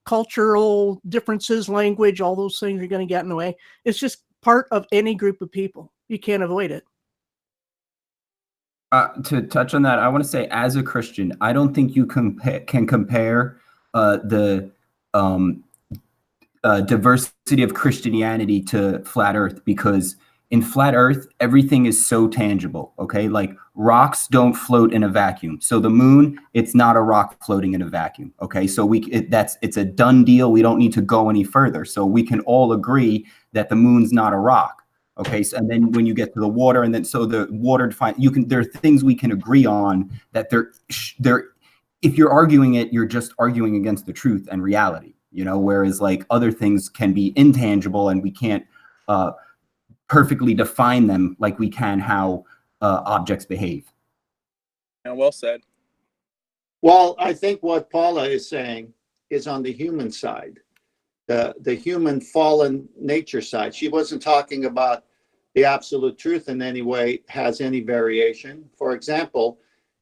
J: cultural differences, language, all those things are going to get in the way. It's just part of any group of people. You can't avoid it.
I: To touch on that, I want to say, as a Christian, I don't think you can compare the diversity of Christianity to flat Earth, because in flat Earth, everything is so tangible. Okay, like rocks don't float in a vacuum. So the moon, it's not a rock floating in a vacuum. Okay, so it's a done deal. We don't need to go any further. So we can all agree that the moon's not a rock. Okay, so, and then when you get to the water, and then so the water there are things we can agree on that they're if you're arguing it, you're just arguing against the truth and reality, whereas like other things can be intangible and we can't perfectly define them like we can how objects behave.
D: Yeah, well said.
C: Well, I think what Paula is saying is on the human side, the human fallen nature side. She wasn't talking about the absolute truth in any way has any variation. For example,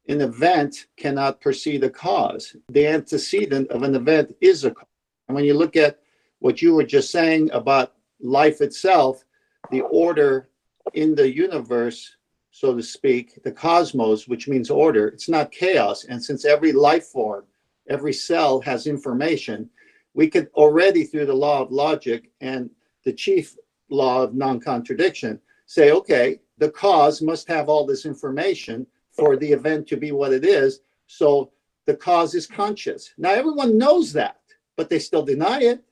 C: an event cannot precede a cause. The antecedent of an event is a cause. And when you look at what you were just saying about life itself, the order in the universe, so to speak, the cosmos, which means order, it's not chaos. And since every life form, every cell has information, we could already, through the law of logic and the chief law of non-contradiction, say, okay, the cause must have all this information for the event to be what it is. So the cause is conscious. Now, everyone knows that, but they still deny it.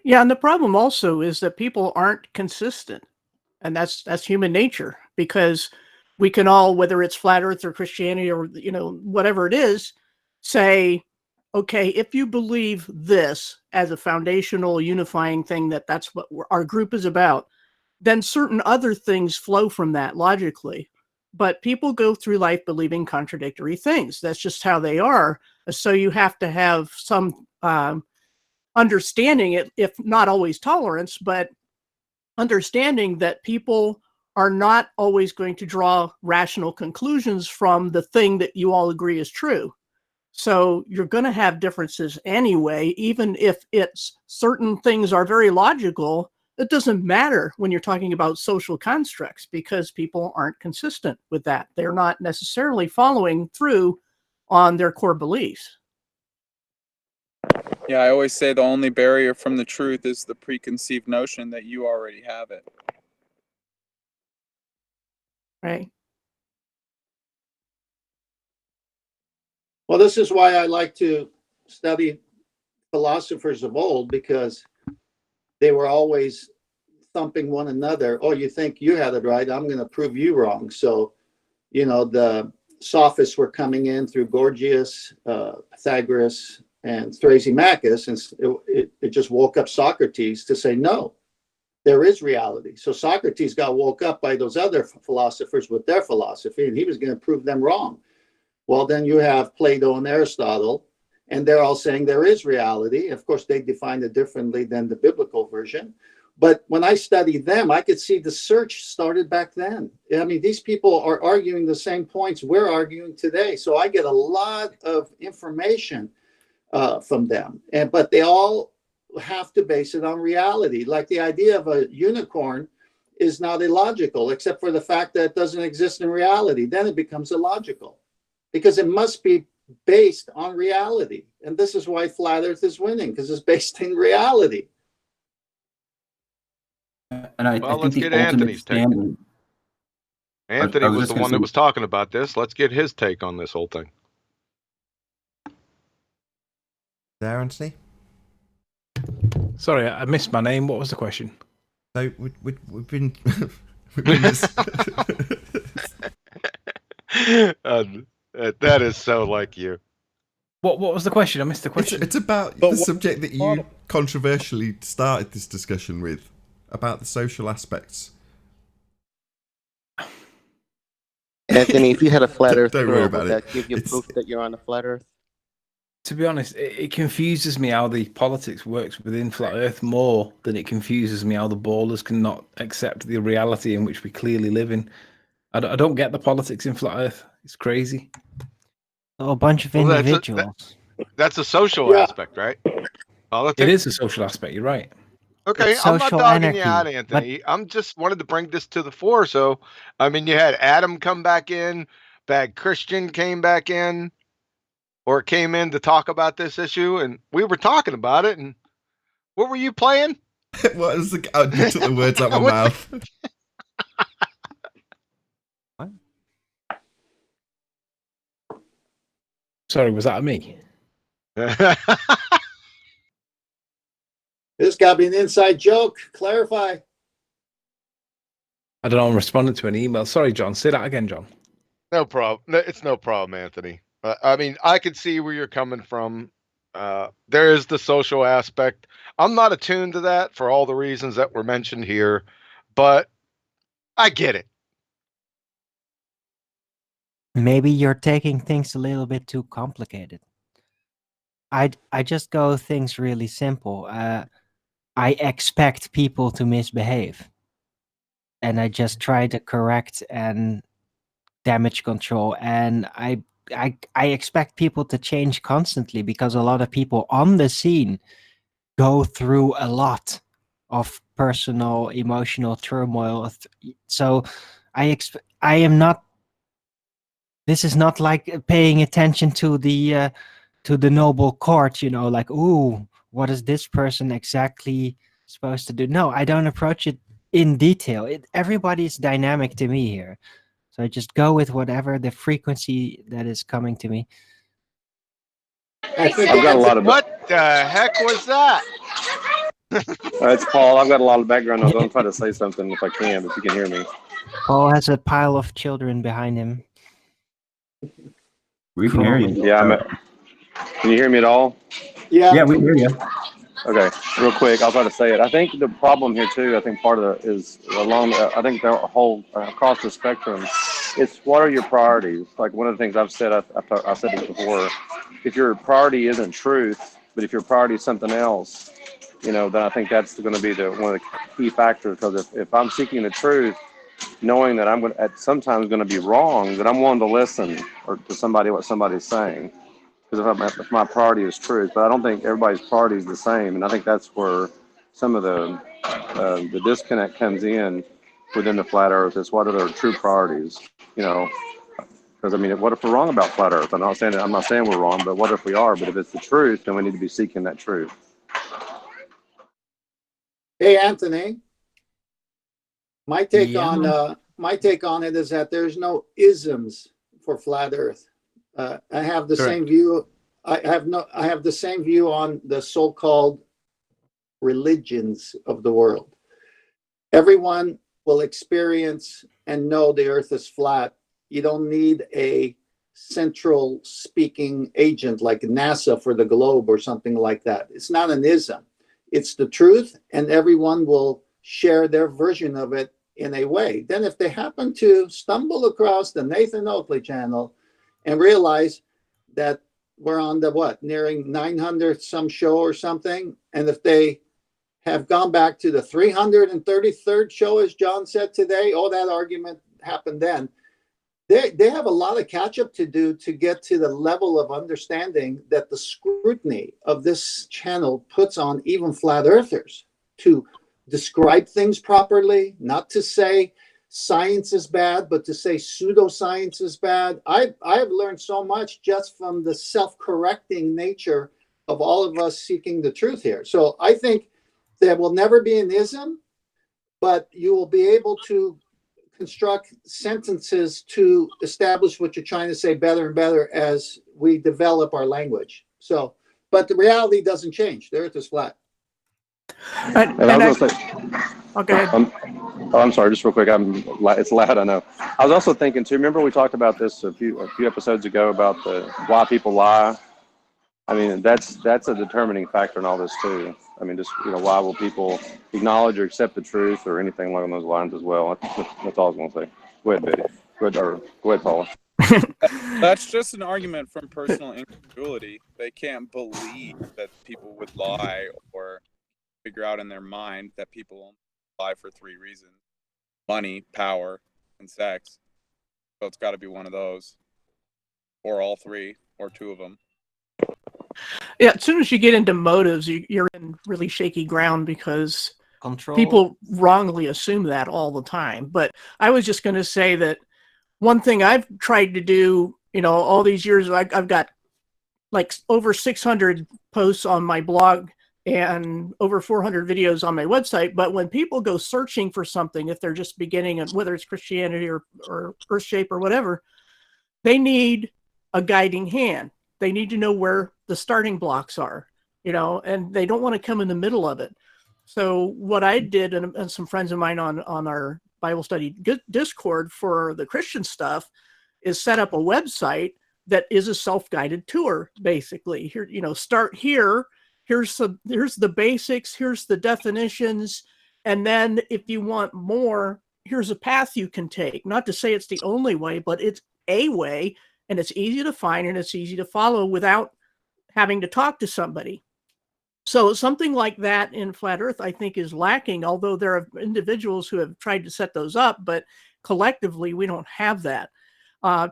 J: Yeah, and the problem also is that people aren't consistent, and that's human nature, because we can all, whether it's flat Earth or Christianity or whatever it is, say, okay, if you believe this as a foundational unifying thing, that's what our group is about, then certain other things flow from that logically. But people go through life believing contradictory things. That's just how they are. So you have to have some understanding, it, if not always tolerance, but understanding that people are not always going to draw rational conclusions from the thing that you all agree is true. So you're going to have differences anyway, even if it's certain things are very logical. It doesn't matter when you're talking about social constructs, because people aren't consistent with that. They're not necessarily following through on their core beliefs.
D: Yeah, I always say the only barrier from the truth is the preconceived notion that you already have it.
J: Right.
C: Well, this is why I like to study philosophers of old because they were always thumping one another. Oh, you think you had it right? I'm going to prove you wrong. So, the sophists were coming in through Gorgias, Pythagoras, and Thrasymachus, and it just woke up Socrates to say, no, there is reality. So Socrates got woke up by those other philosophers with their philosophy, and he was going to prove them wrong. Well, then you have Plato and Aristotle, and they're all saying there is reality. Of course, they define it differently than the biblical version. But when I studied them, I could see the search started back then. I mean, these people are arguing the same points we're arguing today. So I get a lot of information from them. But they all have to base it on reality. Like the idea of a unicorn is not illogical, except for the fact that it doesn't exist in reality. Then it becomes illogical because it must be based on reality. And this is why Flat Earth is winning, because it's based in reality.
I: And I
F: Well,
I: think
F: let's
I: the
F: get
I: ultimate
F: Anthony's take.
I: standard.
F: Anthony was
I: just
F: the
I: gonna
F: one that
I: say-
F: was talking about this. Let's get his take on this whole thing.
B: There, Anthony.
E: Sorry, I missed my name. What was the question?
B: So we've been we've been
F: That is so like you.
E: What was the question? I missed the question.
B: It's about the subject that you controversially started this discussion with, about the social aspects.
G: Anthony, if you had a flat Earth
B: Don't
G: girl,
B: worry about
G: would
B: it.
G: that give you
B: It's-
G: proof that you're on a flat Earth?
E: To be honest, it confuses me how the politics works within Flat Earth more than it confuses me how the ballers cannot accept the reality in which we clearly live in. I don't get the politics in Flat Earth. It's crazy.
A: So a bunch of
F: Well,
A: individuals.
F: That's a social aspect, right?
E: It is a social aspect. You're right.
F: Okay,
A: It's
F: I'm not
A: social
F: dogging
A: anarchy,
F: you out, Anthony. I'm just wanted to bring this to the fore. So, I mean, you had Adam come back in, Bad Christian came back in, or came in to talk about this issue, and we were talking about it. And what were you playing?
B: What was the? I took the words out my
F: What's
B: mouth.
E: Sorry, was that me?
C: This got to be an inside joke. Clarify.
E: I don't know. I'm responding to an email. Sorry, John. Say that again, John.
F: No problem. It's no problem, Anthony. I mean, I can see where you're coming from. There is the social aspect. I'm not attuned to that for all the reasons that were mentioned here, but I get it.
A: Maybe you're taking things a little bit too complicated. I just go things really simple. I expect people to misbehave, and I just try to correct and damage control. And I expect people to change constantly because a lot of people on the scene go through a lot of personal, emotional turmoil. So I am not. This is not like paying attention to the noble court, like, ooh, what is this person exactly supposed to do? No, I don't approach it in detail. Everybody is dynamic to me here. So I just go with whatever the frequency that is coming to me.
K: I've got a lot of.
F: What the heck was that?
K: It's Paul. I've got a lot of background noise. I'm trying to say something if I can, if you can hear me.
A: Paul has a pile of children behind him.
I: We can hear you.
K: Yeah, can you hear me at all?
I: Yeah, we hear you.
K: Okay, real quick, I'll try to say it. I think the problem here too, I think part of it is along, I think the whole, across the spectrum, it's what are your priorities? Like one of the things I've said, I said it before, if your priority isn't truth, but if your priority is something else, then I think that's going to be one of the key factors. Because if I'm seeking the truth, knowing that I'm going to, sometimes going to be wrong, then I'm willing to listen or to what somebody's saying. Because if my priority is truth, but I don't think everybody's priority is the same, and I think that's where some of the disconnect comes in within the flat Earth. Is what are their true priorities? Because I mean, what if we're wrong about flat Earth? I'm not saying we're wrong, but what if we are? But if it's the truth, then we need to be seeking that truth.
C: Hey, Anthony. My take on it is that there's no isms for flat Earth. I have the same view I have the same view on the so-called religions of the world. Everyone will experience and know the earth is flat. You don't need a central speaking agent like NASA for the globe or something like that. It's not an ism. It's the truth, and everyone will share their version of it in a way. Then if they happen to stumble across the Nathan Oakley channel and realize that we're on the nearing 900 some show or something, and if they have gone back to the 333rd show, as John said today, that argument happened then. They have a lot of catch up to do to get to the level of understanding that the scrutiny of this channel puts on even flat earthers to describe things properly, not to say science is bad, but to say pseudoscience is bad. I have learned so much just from the self-correcting nature of all of us seeking the truth here. So I think there will never be an ism, but you will be able to construct sentences to establish what you're trying to say better and better as we develop our language. So, but the reality doesn't change. The earth is flat.
J: Okay.
K: I'm sorry, just real quick. It's loud, I know. I was also thinking too. Remember we talked about this a few episodes ago about why people lie. I mean, that's a determining factor in all this too. I mean, just why will people acknowledge or accept the truth or anything along those lines as well? That's all I was going to say. Go ahead, Betty. Go ahead, Paula.
D: That's just an argument from personal incredulity. They can't believe that people would lie or figure out in their mind that people only lie for 3 reasons: money, power, and sex. So it's got to be one of those, or all 3, or 2 of them.
J: Yeah, as soon as you get into motives, you're in really shaky ground because people wrongly assume that all the time. But I was just going to say that one thing I've tried to do, all these years, I've got like over 600 posts on my blog and over 400 videos on my website. But when people go searching for something, if they're just beginning, whether it's Christianity or Earth Shape or whatever, they need a guiding hand. They need to know where the starting blocks are, and they don't want to come in the middle of it. So what I did, and some friends of mine on our Bible study Discord for the Christian stuff, is set up a website that is a self-guided tour, basically. Here, start here. Here's the basics. Here's the definitions. And then if you want more, here's a path you can take. Not to say it's the only way, but it's a way. And it's easy to find and it's easy to follow without having to talk to somebody. So something like that in Flat Earth, I think, is lacking, although there are individuals who have tried to set those up, but collectively we don't have that.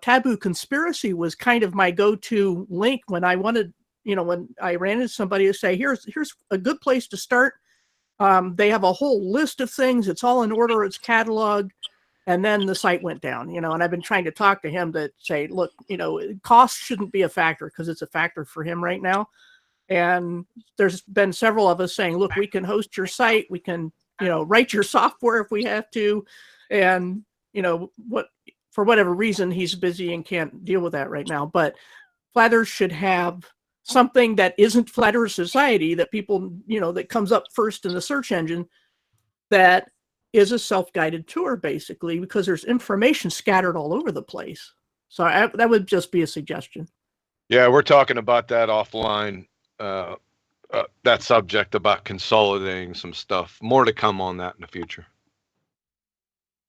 J: Taboo Conspiracy was kind of my go-to link when I wanted, when I ran into somebody to say, here's a good place to start. They have a whole list of things. It's all in order. It's cataloged. And then the site went down, and I've been trying to talk to him to say, look, cost shouldn't be a factor because it's a factor for him right now. And there's been several of us saying, look, we can host your site. We can, write your software if we have to. And, for whatever reason, he's busy and can't deal with that right now. But Flat Earth should have something that isn't Flat Earth Society that people, that comes up first in the search engine that is a self-guided tour, basically, because there's information scattered all over the place. So that would just be a suggestion.
F: Yeah, we're talking about that offline, that subject about consolidating some stuff. More to come on that in the future.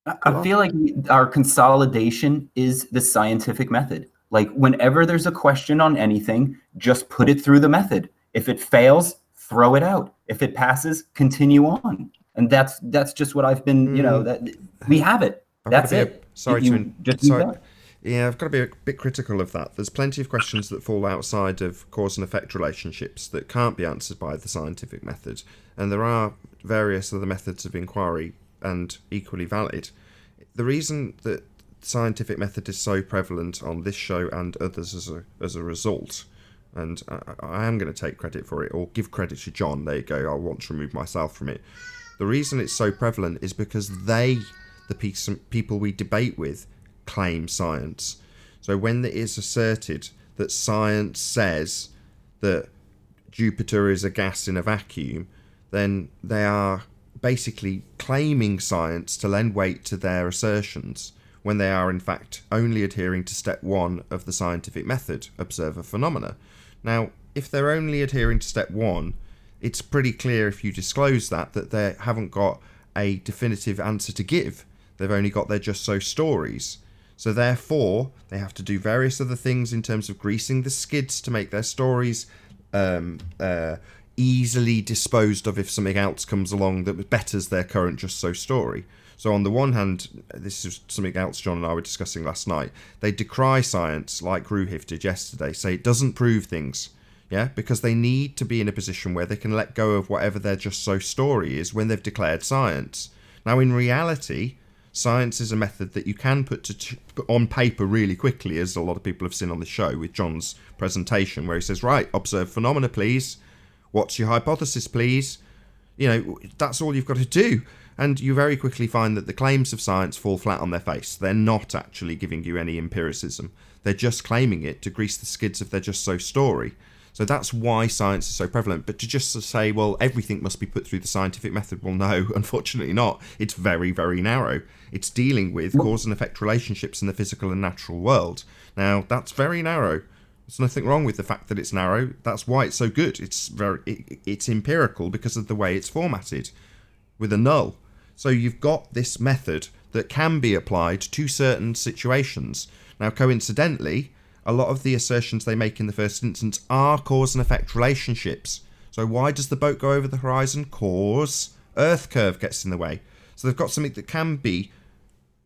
I: I feel like our consolidation is the scientific method. Like whenever there's a question on anything, just put it through the method. If it fails, throw it out. If it passes, continue on. And that's just what I've been, that we have it. That's it.
B: Yeah, I've got to be a bit critical of that. There's plenty of questions that fall outside of cause and effect relationships that can't be answered by the scientific method. And there are various other methods of inquiry and equally valid. The reason that scientific method is so prevalent on this show and others as a result, and I am going to take credit for it, or give credit to John, there you go, I want to remove myself from it. The reason it's so prevalent is because the people we debate with, claim science. So when it is asserted that science says that Jupiter is a gas in a vacuum, then they are basically claiming science to lend weight to their assertions when they are in fact only adhering to step 1 of the scientific method, observe a phenomena. Now, if they're only adhering to step 1, it's pretty clear if you disclose that they haven't got a definitive answer to give. They've only got their just so stories. So therefore, they have to do various other things in terms of greasing the skids to make their stories easily disposed of if something else comes along that betters their current just so story. So on the one hand, this is something else John and I were discussing last night, they decry science like Ruhiv did yesterday, say it doesn't prove things, yeah, because they need to be in a position where they can let go of whatever their just so story is when they've declared science. Now in reality, science is a method that you can put on paper really quickly, as a lot of people have seen on the show with John's presentation, where he says, right, observe phenomena, please. What's your hypothesis, please? You know, that's all you've got to do. And you very quickly find that the claims of science fall flat on their face. They're not actually giving you any empiricism. They're just claiming it to grease the skids of their just so story. So that's why science is so prevalent. But to just say, well, everything must be put through the scientific method, well, no, unfortunately not. It's very, very narrow. It's dealing with cause and effect relationships in the physical and natural world. Now, that's very narrow. There's nothing wrong with the fact that it's narrow. That's why it's so good. It's empirical because of the way it's formatted with a null. So you've got this method that can be applied to certain situations. Now, coincidentally, a lot of the assertions they make in the first instance are cause and effect relationships. So why does the boat go over the horizon? Cause Earth curve gets in the way. So they've got something that can be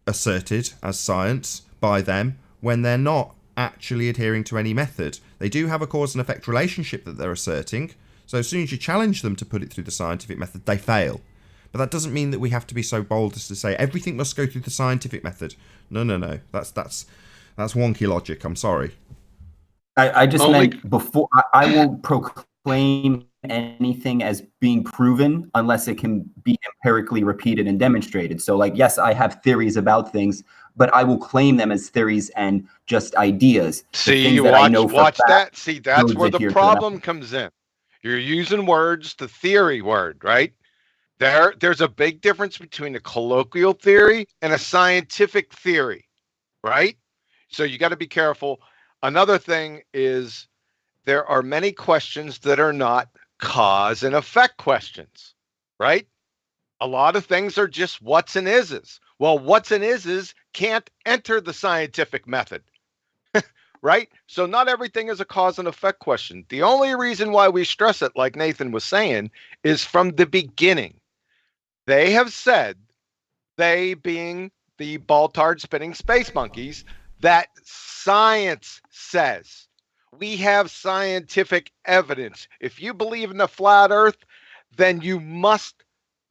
B: asserted as science by them when they're not actually adhering to any method. They do have a cause and effect relationship that they're asserting. So as soon as you challenge them to put it through the scientific method, they fail. But that doesn't mean that we have to be so bold as to say everything must go through the scientific method. No. That's wonky logic. I'm sorry.
I: I just meant before. I won't proclaim anything as being proven unless it can be empirically repeated and demonstrated. So, like, yes, I have theories about things, but I will claim them as theories and just ideas.
F: See, watch that. See, that's where the problem comes in. You're using words, the theory word, right? There's a big difference between a colloquial theory and a scientific theory, right? So you got to be careful. Another thing is there are many questions that are not cause and effect questions, right? A lot of things are just what's and is's. Well, what's and is's can't enter the scientific method, right? So not everything is a cause and effect question. The only reason why we stress it, like Nathan was saying, is from the beginning. They have said, they being the ball-tard spinning space monkeys, that science says. We have scientific evidence. If you believe in the flat earth, then you must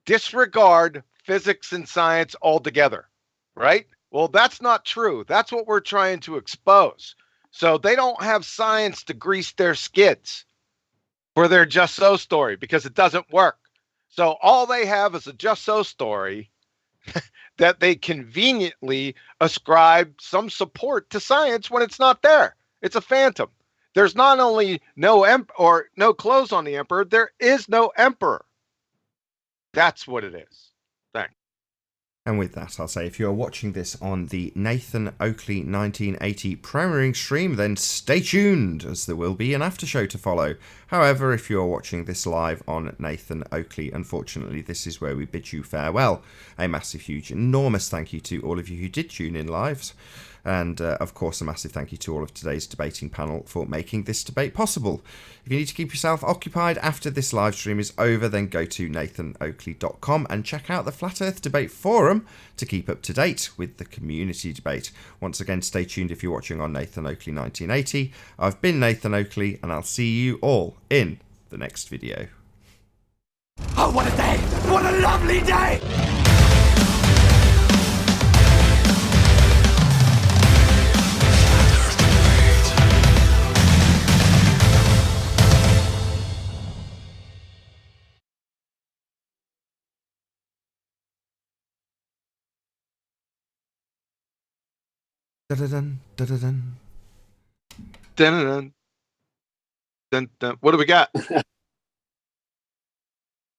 F: disregard physics and science altogether, right? Well, that's not true. That's what we're trying to expose. So they don't have science to grease their skids for their just so story because it doesn't work. So all they have is a just so story that they conveniently ascribe some support to science when it's not there. It's a phantom. There's not only no clothes on the emperor, there is no emperor. That's what it is. Thanks.
B: And with that, I'll say if you're watching this on the Nathan Oakley 1980 premiering stream, then stay tuned, as there will be an after show to follow. However, if you're watching this live on Nathan Oakley, unfortunately, this is where we bid you farewell. A massive, huge, enormous thank you to all of you who did tune in live. And, of course, a massive thank you to all of today's debating panel for making this debate possible. If you need to keep yourself occupied after this live stream is over, then go to nathanoakley.com and check out the Flat Earth Debate Forum to keep up to date with the community debate. Once again, stay tuned if you're watching on Nathan Oakley 1980. I've been Nathan Oakley, and I'll see you all in the next video.
H: Oh, what a day! What a lovely day!
B: Dun-dun-dun, dun-dun-dun.
F: Dun-dun-dun. Then what do we got?
B: What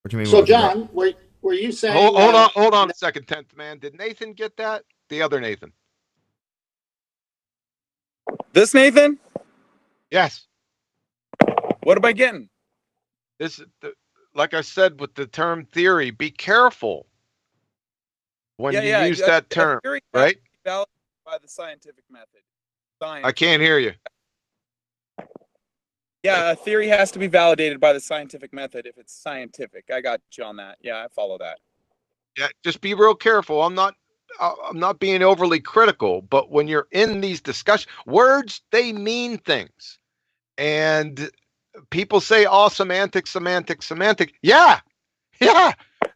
B: do you mean?
C: So, John, were you saying?
F: Hold on a second, 10th man. Did Nathan get that? The other Nathan.
D: This Nathan?
F: Yes.
D: What am I getting?
F: Like I said with the term theory, be careful when you use that term, right?
D: Validated by the scientific method. Science.
F: I can't hear you.
D: Yeah, a theory has to be validated by the scientific method if it's scientific. I got you on that. Yeah, I follow that.
F: Yeah, just be real careful. I'm not being overly critical, but when you're in these discussions, words, they mean things. And people say, oh, semantics. Yeah.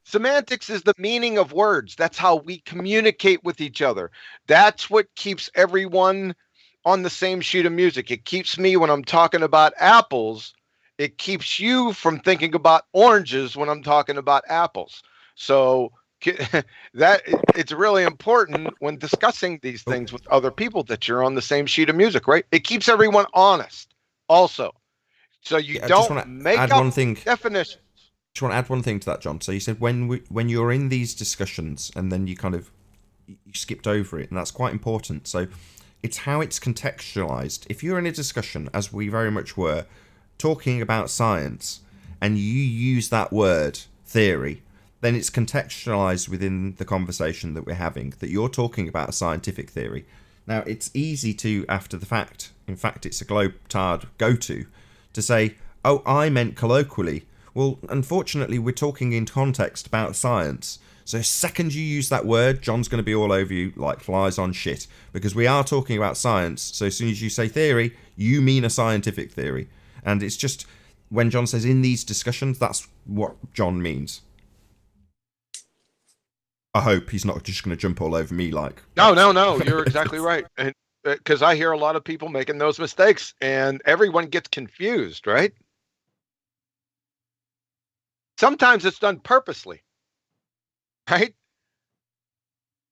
F: Semantics is the meaning of words. That's how we communicate with each other. That's what keeps everyone on the same sheet of music. It keeps me when I'm talking about apples. It keeps you from thinking about oranges when I'm talking about apples. So that it's really important when discussing these things with other people that you're on the same sheet of music, right? It keeps everyone honest also. So you don't make up definitions.
B: Just want to add one thing to that, John. So you said when you're in these discussions and then you kind of you skipped over it, and that's quite important. So it's how it's contextualized. If you're in a discussion, as we very much were, talking about science, and you use that word theory, then it's contextualized within the conversation that we're having, that you're talking about a scientific theory. Now, it's easy to, after the fact, in fact, it's a globetard go-to, to say, oh, I meant colloquially. Well, unfortunately, we're talking in context about science. So the second you use that word, John's going to be all over you like flies on shit. Because we are talking about science. So as soon as you say theory, you mean a scientific theory. And it's just, when John says in these discussions, that's what John means. I hope he's not just going to jump all over me like...
F: No, you're exactly right. And because I hear a lot of people making those mistakes, and everyone gets confused, right? Sometimes it's done purposely, right?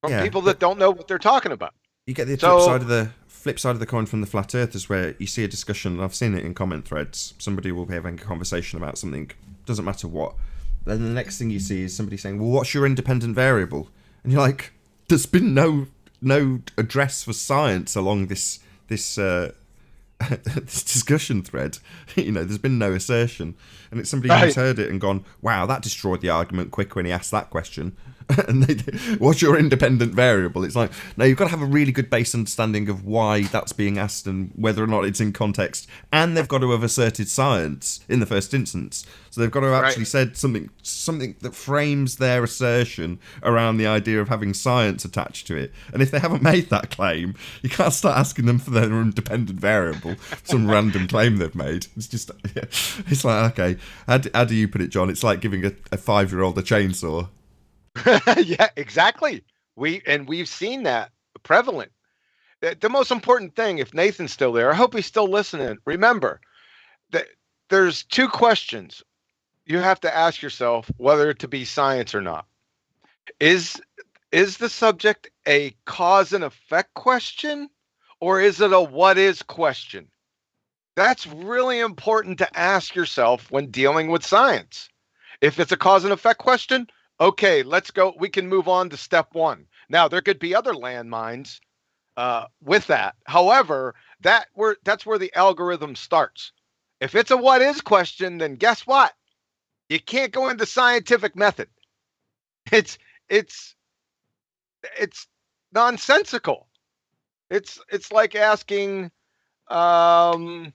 F: From people that don't know what they're talking about.
B: You get the flip side of the coin from the flat earthers, where you see a discussion, and I've seen it in comment threads. Somebody will be having a conversation about something, doesn't matter what. Then the next thing you see is somebody saying, well, what's your independent variable? And you're like, there's been no address for science along this this discussion thread. There's been no assertion. And it's somebody who's heard it and gone, wow, that destroyed the argument quick when he asked that question. And what's your independent variable? It's like, no, you've got to have a really good base understanding of why that's being asked and whether or not it's in context. And they've got to have asserted science in the first instance. So they've got to have actually said something that frames their assertion around the idea of having science attached to it. And if they haven't made that claim, you can't start asking them for their independent variable, some random claim they've made. It's just, it's like, okay, how do you put it, John? It's like giving a 5-year-old a chainsaw.
F: Yeah, exactly. We've seen that prevalent. The most important thing, if Nathan's still there, I hope he's still listening. Remember that there's two questions you have to ask yourself whether to be science or not. Is the subject a cause and effect question, or is it a what is question? That's really important to ask yourself when dealing with science. If it's a cause and effect question, okay, let's go. We can move on to step one. Now, there could be other landmines with that. However, that's where the algorithm starts. If it's a what is question, then guess what? You can't go into scientific method. It's nonsensical. It's like asking, how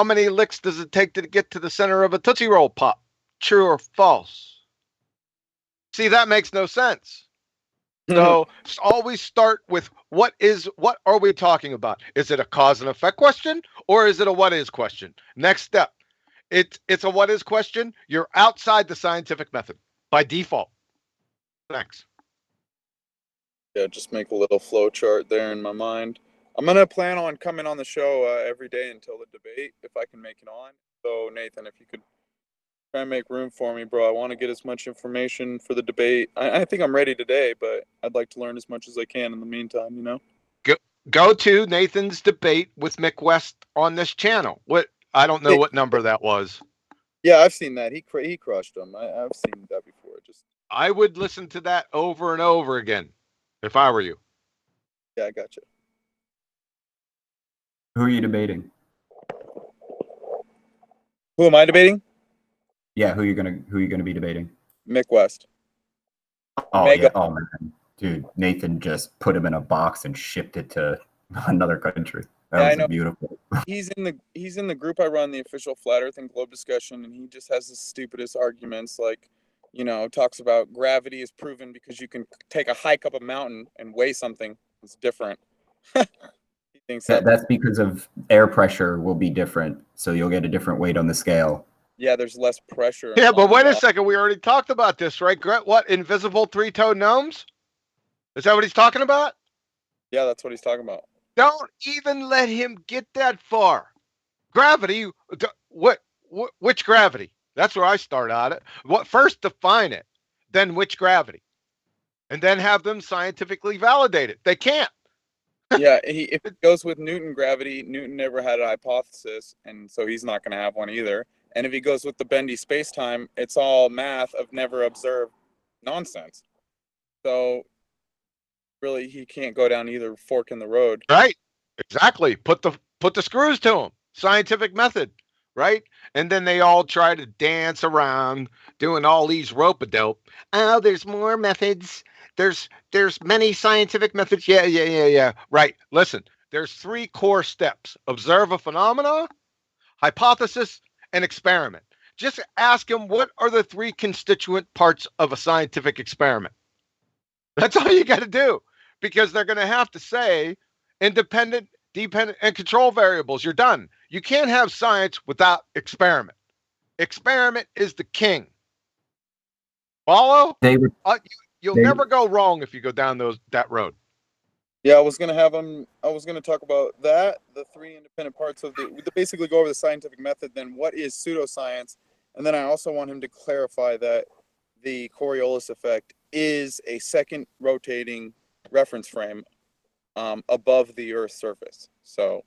F: many licks does it take to get to the center of a Tootsie Roll Pop? True or false? See, that makes no sense. So always start with what are we talking about? Is it a cause and effect question, or is it a what is question? Next step. It's a what is question. You're outside the scientific method by default. Thanks.
D: Yeah, just make a little flow chart there in my mind. I'm going to plan on coming on the show every day until the debate, if I can make it on. So, Nathan, if you could try and make room for me, bro. I want to get as much information for the debate. I think I'm ready today, but I'd like to learn as much as I can in the meantime, you know?
F: Go to Nathan's debate with Mick West on this channel. I don't know what number that was.
L: Yeah, I've seen that. He crushed them. I've seen that before.
F: I would listen to that over and over again if I were you.
L: Yeah, I got you.
I: Who are you debating?
L: Who am I debating?
I: Yeah, who you gonna be debating?
L: Mick West.
I: Oh
L: Mega.
I: yeah, oh man, dude, Nathan just put him in a box and shipped it to another country. That was beautiful.
L: He's in the group I run, the official Flat Earth and Globe discussion, and he just has the stupidest arguments, like, talks about gravity is proven because you can take a hike up a mountain and weigh something. It's different. He thinks
I: That's because of air pressure will be different, so you'll get a different weight on the scale.
L: Yeah, there's less pressure.
F: Yeah, but wait a second. We already talked about this, right? What, invisible three-toed gnomes? Is that what he's talking about?
L: Yeah, that's what he's talking about.
F: Don't even let him get that far. Gravity, which gravity? That's where I start at it. First define it, then which gravity, and then have them scientifically validate it. They can't.
L: Yeah, if it goes with Newton gravity, Newton never had a hypothesis, and so he's not going to have one either. And if he goes with the bendy space-time, it's all math of never observed nonsense. So really, he can't go down either fork in the road.
F: Right. Exactly. Put the screws to him. Scientific method. Right. And then they all try to dance around doing all these rope-a-dope. Oh, there's more methods. There's many scientific methods. Yeah. Right. Listen, there's 3 core steps. Observe a phenomena, hypothesis, and experiment. Just ask them, what are the 3 constituent parts of a scientific experiment? That's all you got to do, because they're going to have to say independent, dependent, and control variables. You're done. You can't have science without experiment. Experiment is the king. Follow? You'll never go wrong if you go down that road.
L: Yeah, I was going to talk about that, the 3 independent parts of basically go over the scientific method, then what is pseudoscience, and then I also want him to clarify that the Coriolis effect is a second rotating reference frame above the Earth's surface. So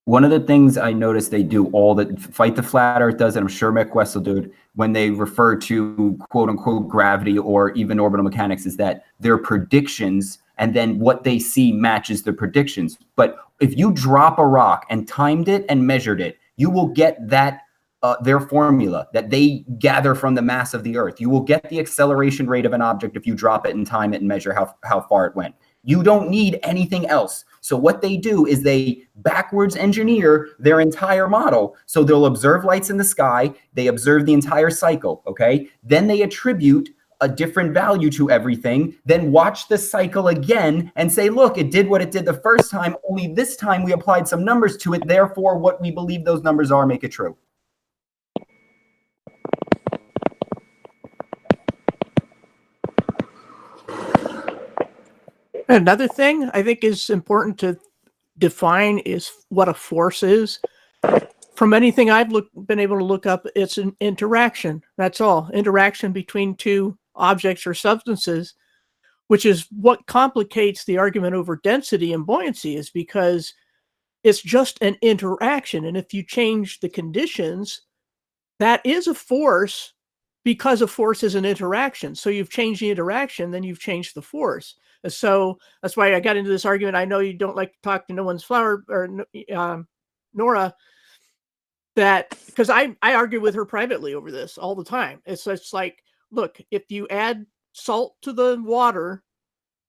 I: one of the things I noticed they do all that Fight the Flat Earth does, and I'm sure Mick West will do it, when they refer to quote unquote gravity or even orbital mechanics, is that their predictions and then what they see matches the predictions. But if you drop a rock and timed it and measured it, you will get that their formula that they gather from the mass of the Earth. You will get the acceleration rate of an object if you drop it and time it and measure how far it went. You don't need anything else. So what they do is they backwards engineer their entire model. So they'll observe lights in the sky. They observe the entire cycle, okay? Then they attribute a different value to everything, then watch the cycle again and say, look, it did what it did the first time, only this time we applied some numbers to it. Therefore, what we believe those numbers are make it true.
J: Another thing I think is important to define is what a force is. From anything I've been able to look up, it's an interaction. That's all. Interaction between 2 objects or substances, which is what complicates the argument over density and buoyancy, is because it's just an interaction. And if you change the conditions, that is a force, because a force is an interaction. So you've changed the interaction, then you've changed the force. So that's why I got into this argument. I know you don't like to talk to no one's flower, or Nora, that because I argue with her privately over this all the time. It's like, look, if you add salt to the water,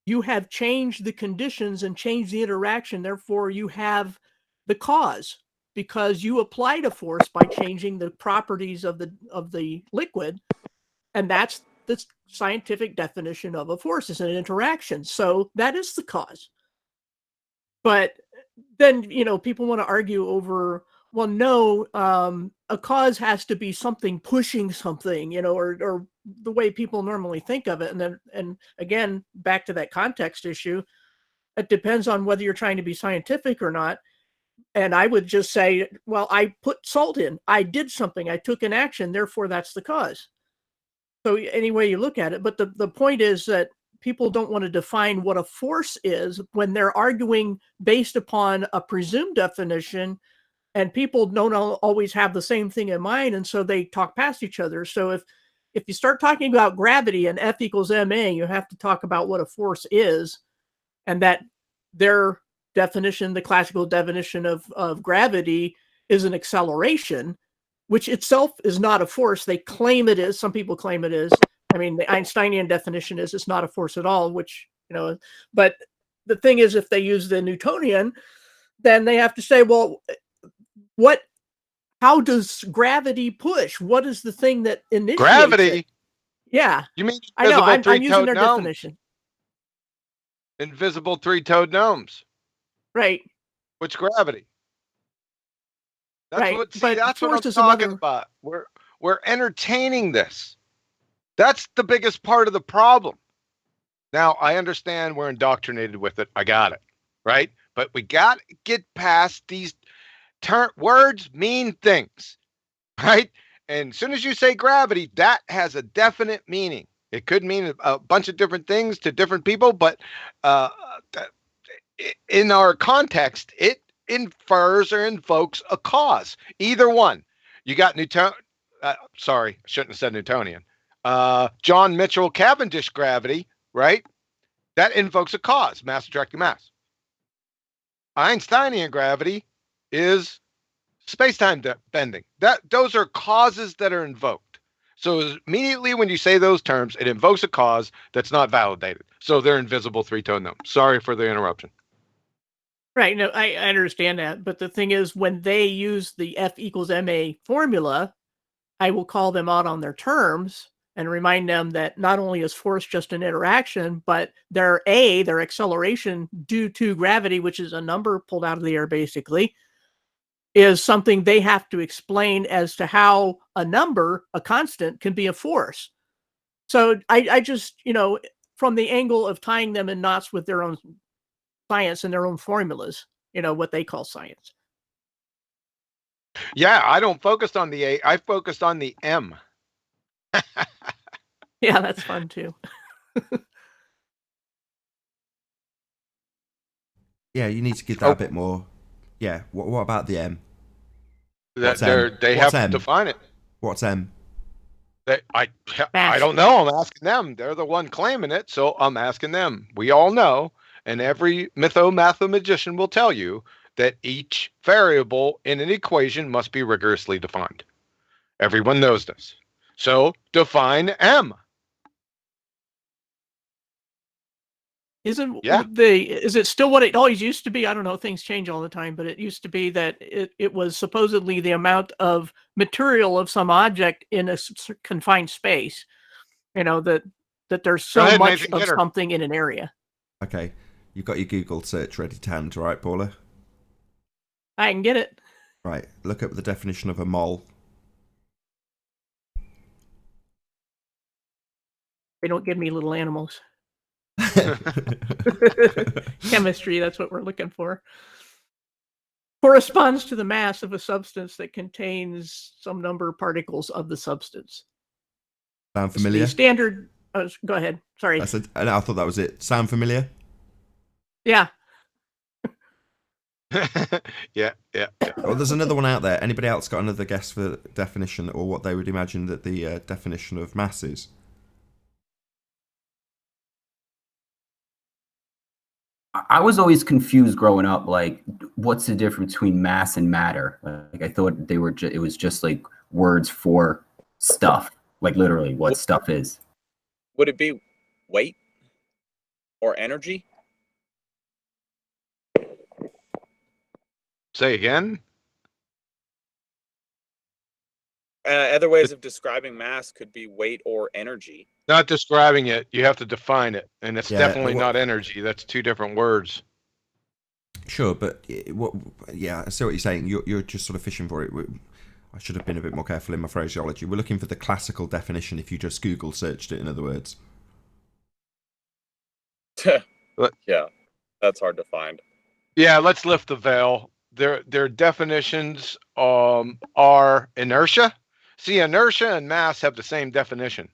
J: you have changed the conditions and changed the interaction. Therefore, you have the cause, because you applied a force by changing the properties of the liquid, and that's the scientific definition of a force, is an interaction. So that is the cause. But then, people want to argue over, well, no, a cause has to be something pushing something, or the way people normally think of it. And again, back to that context issue, it depends on whether you're trying to be scientific or not. And I would just say, well, I put salt in, I did something, I took an action, therefore that's the cause. So any way you look at it, but the point is that people don't want to define what a force is when they're arguing based upon a presumed definition, and people don't always have the same thing in mind, and so they talk past each other. So if you start talking about gravity and F equals ma, you have to talk about what a force is, and that their definition, the classical definition of gravity, is an acceleration, which itself is not a force. They claim it is. Some people claim it is. I mean, the Einsteinian definition is it's not a force at all, which, but the thing is, if they use the Newtonian, then they have to say, well, how does gravity push? What is the thing that initiates
F: Gravity?
J: it? Yeah.
F: You mean
J: I know,
F: invisible
J: I'm using their
F: three-toed
J: definition.
F: Invisible three-toed gnomes.
J: Right.
F: Which gravity? That's
J: right.
F: what. See,
J: But
F: that's what I'm
J: force is
F: talking
J: another.
F: about. We're entertaining this. That's the biggest part of the problem. Now, I understand we're indoctrinated with it. I got it. Right? But we got to get past these words mean things. Right? And as soon as you say gravity, that has a definite meaning. It could mean a bunch of different things to different people, but in our context, it infers or invokes a cause. Either one. You got Newton. Sorry, I shouldn't have said Newtonian. John Mitchell Cavendish gravity, right? That invokes a cause, mass attracting mass. Einsteinian gravity is space-time bending. Those are causes that are invoked. So immediately when you say those terms, it invokes a cause that's not validated. So they're invisible three-tone gnomes. Sorry for the interruption.
J: Right. No, I understand that. But the thing is, when they use the F equals ma formula, I will call them out on their terms and remind them that not only is force just an interaction, but their acceleration due to gravity, which is a number pulled out of the air, basically, is something they have to explain as to how a number, a constant, can be a force. So I just, from the angle of tying them in knots with their own science and their own formulas, what they call science.
F: Yeah, I don't focus on the A. I focused on the M.
J: Yeah, that's fun too.
B: Yeah, you need to give that a bit more. Yeah, what about the M?
F: They have to define it.
B: What's M?
F: I don't know. I'm asking them. They're the one claiming it, so I'm asking them. We all know, and every mathematician will tell you that each variable in an equation must be rigorously defined. Everyone knows this. So define M.
J: Is it still what it always used to be? I don't know. Things change all the time, but it used to be that it was supposedly the amount of material of some object in a confined space. That there's so much of something in an area.
B: Okay, you've got your Google search ready to hand, right, Paula?
J: I can get it.
B: Right, look up the definition of a mole.
J: They don't give me little animals. Chemistry, that's what we're looking for. Corresponds to the mass of a substance that contains some number of particles of the substance.
B: Sound familiar?
J: The standard. Go ahead. Sorry.
B: I thought that was it. Sound familiar?
J: Yeah.
F: Yeah.
B: Well, there's another one out there. Anybody else got another guess for the definition or what they would imagine that the definition of mass is?
I: I was always confused growing up, like, what's the difference between mass and matter? Like, I thought it was just like words for stuff, like literally what stuff is.
M: Would it be weight or energy?
F: Say again?
M: Other ways of describing mass could be weight or energy.
F: Not describing it. You have to define it. And it's definitely not energy. That's two different words.
B: Sure, but I see what you're saying. You're just sort of fishing for it. I should have been a bit more careful in my phraseology. We're looking for the classical definition if you just Google searched it, in other words.
M: Yeah, that's hard to find.
F: Yeah, let's lift the veil. Their definitions are inertia. See, inertia and mass have the same definition.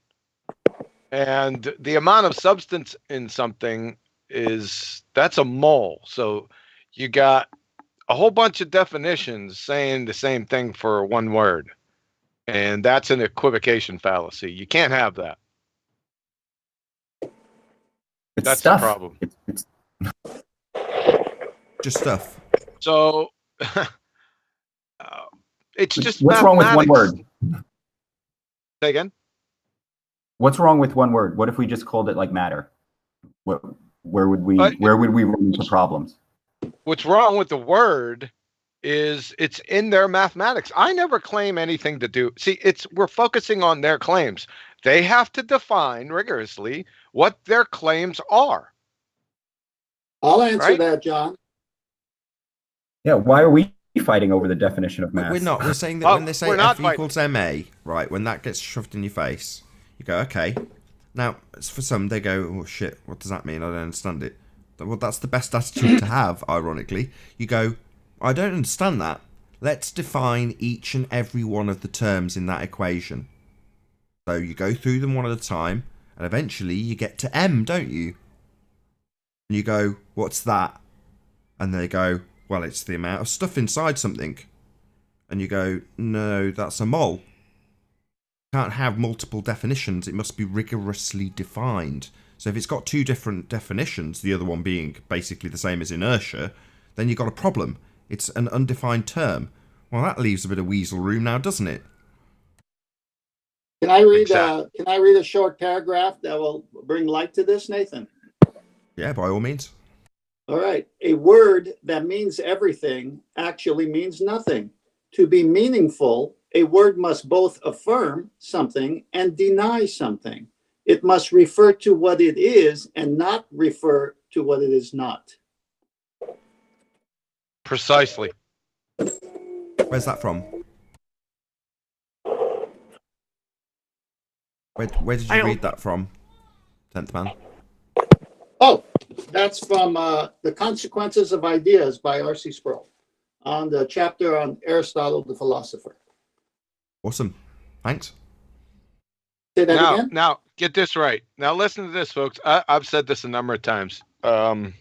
F: And the amount of substance in something that's a mole. So you got a whole bunch of definitions saying the same thing for one word. And that's an equivocation fallacy. You can't have that. That's
I: stuff.
F: the problem.
I: It's
B: just stuff.
F: So it's just
I: what's wrong with one word?
F: Say again?
I: What's wrong with one word? What if we just called it like matter? Where would we run into problems?
F: What's wrong with the word is it's in their mathematics. I never claim anything to do. See, we're focusing on their claims. They have to define rigorously what their claims are.
C: I'll answer that, John.
I: Yeah, why are we fighting over the definition of math?
B: We're not. We're saying that when they say F equals ma, right, when that gets shoved in your face, you go, okay. Now, for some, they go, oh shit, what does that mean? I don't understand it. Well, that's the best attitude to have, ironically. You go, I don't understand that. Let's define each and every one of the terms in that equation. So you go through them one at a time, and eventually you get to m, don't you? And you go, what's that? And they go, well, it's the amount of stuff inside something. And you go, no, that's a mole. Can't have multiple definitions. It must be rigorously defined. So if it's got two different definitions, the other one being basically the same as inertia, then you've got a problem. It's an undefined term. Well, that leaves a bit of weasel room now, doesn't it?
C: Can I read a short paragraph that will bring light to this, Nathan?
B: Yeah, by all means.
C: All right. A word that means everything actually means nothing. To be meaningful, a word must both affirm something and deny something. It must refer to what it is and not refer to what it is not.
F: Precisely.
B: Where's that from? Where did you read that from, 10th Man?
C: Oh, that's from The Consequences of Ideas by R.C. Sproul, on the chapter on Aristotle the philosopher.
B: Awesome. Thanks.
C: Say that again?
F: Now, get this right. Now, listen to this, folks. I've said this a number of times. How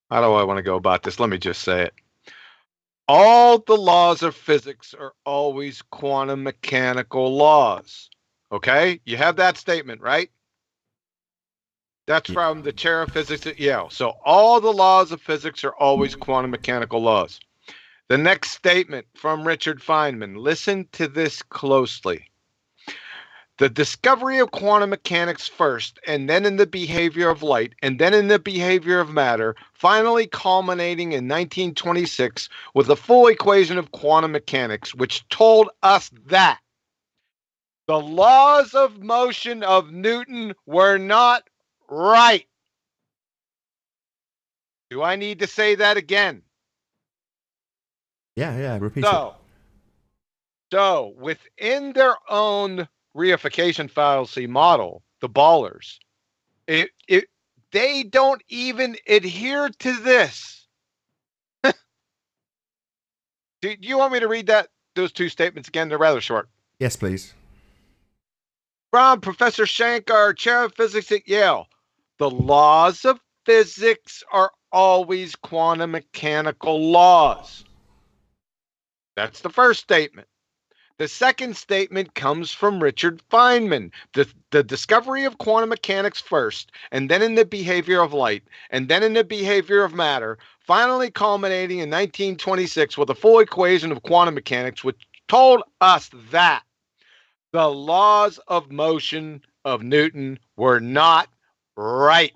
F: do I want to go about this? Let me just say it. All the laws of physics are always quantum mechanical laws. Okay? You have that statement, right? That's from the chair of physics at Yale. So all the laws of physics are always quantum mechanical laws. The next statement from Richard Feynman. Listen to this closely. The discovery of quantum mechanics first, and then in the behavior of light, and then in the behavior of matter, finally culminating in 1926 with the full equation of quantum mechanics, which told us that the laws of motion of Newton were not right. Do I need to say that again?
B: Yeah, repeat it.
F: So within their own reification fallacy model, the ballers, they don't even adhere to this. Do you want me to read those two statements again? They're rather short.
B: Yes, please.
F: From Professor Shankar, chair of physics at Yale. The laws of physics are always quantum mechanical laws. That's the first statement. The second statement comes from Richard Feynman. The discovery of quantum mechanics first, and then in the behavior of light, and then in the behavior of matter, finally culminating in 1926 with a full equation of quantum mechanics, which told us that the laws of motion of Newton were not right.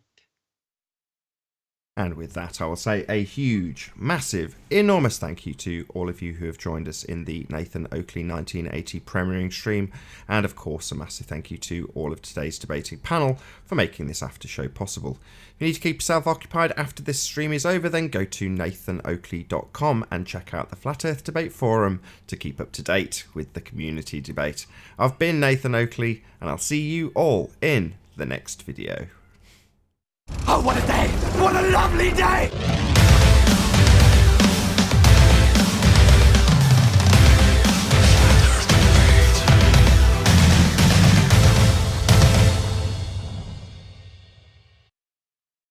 B: And with that, I will say a huge, massive, enormous thank you to all of you who have joined us in the Nathan Oakley 1980 premiering stream. And of course, a massive thank you to all of today's debating panel for making this after show possible. If you need to keep yourself occupied after this stream is over, then go to nathanoakley.com and check out the Flat Earth Debate Forum to keep up to date with the community debate. I've been Nathan Oakley, and I'll see you all in the next video.
H: Oh, what a day! What a lovely day!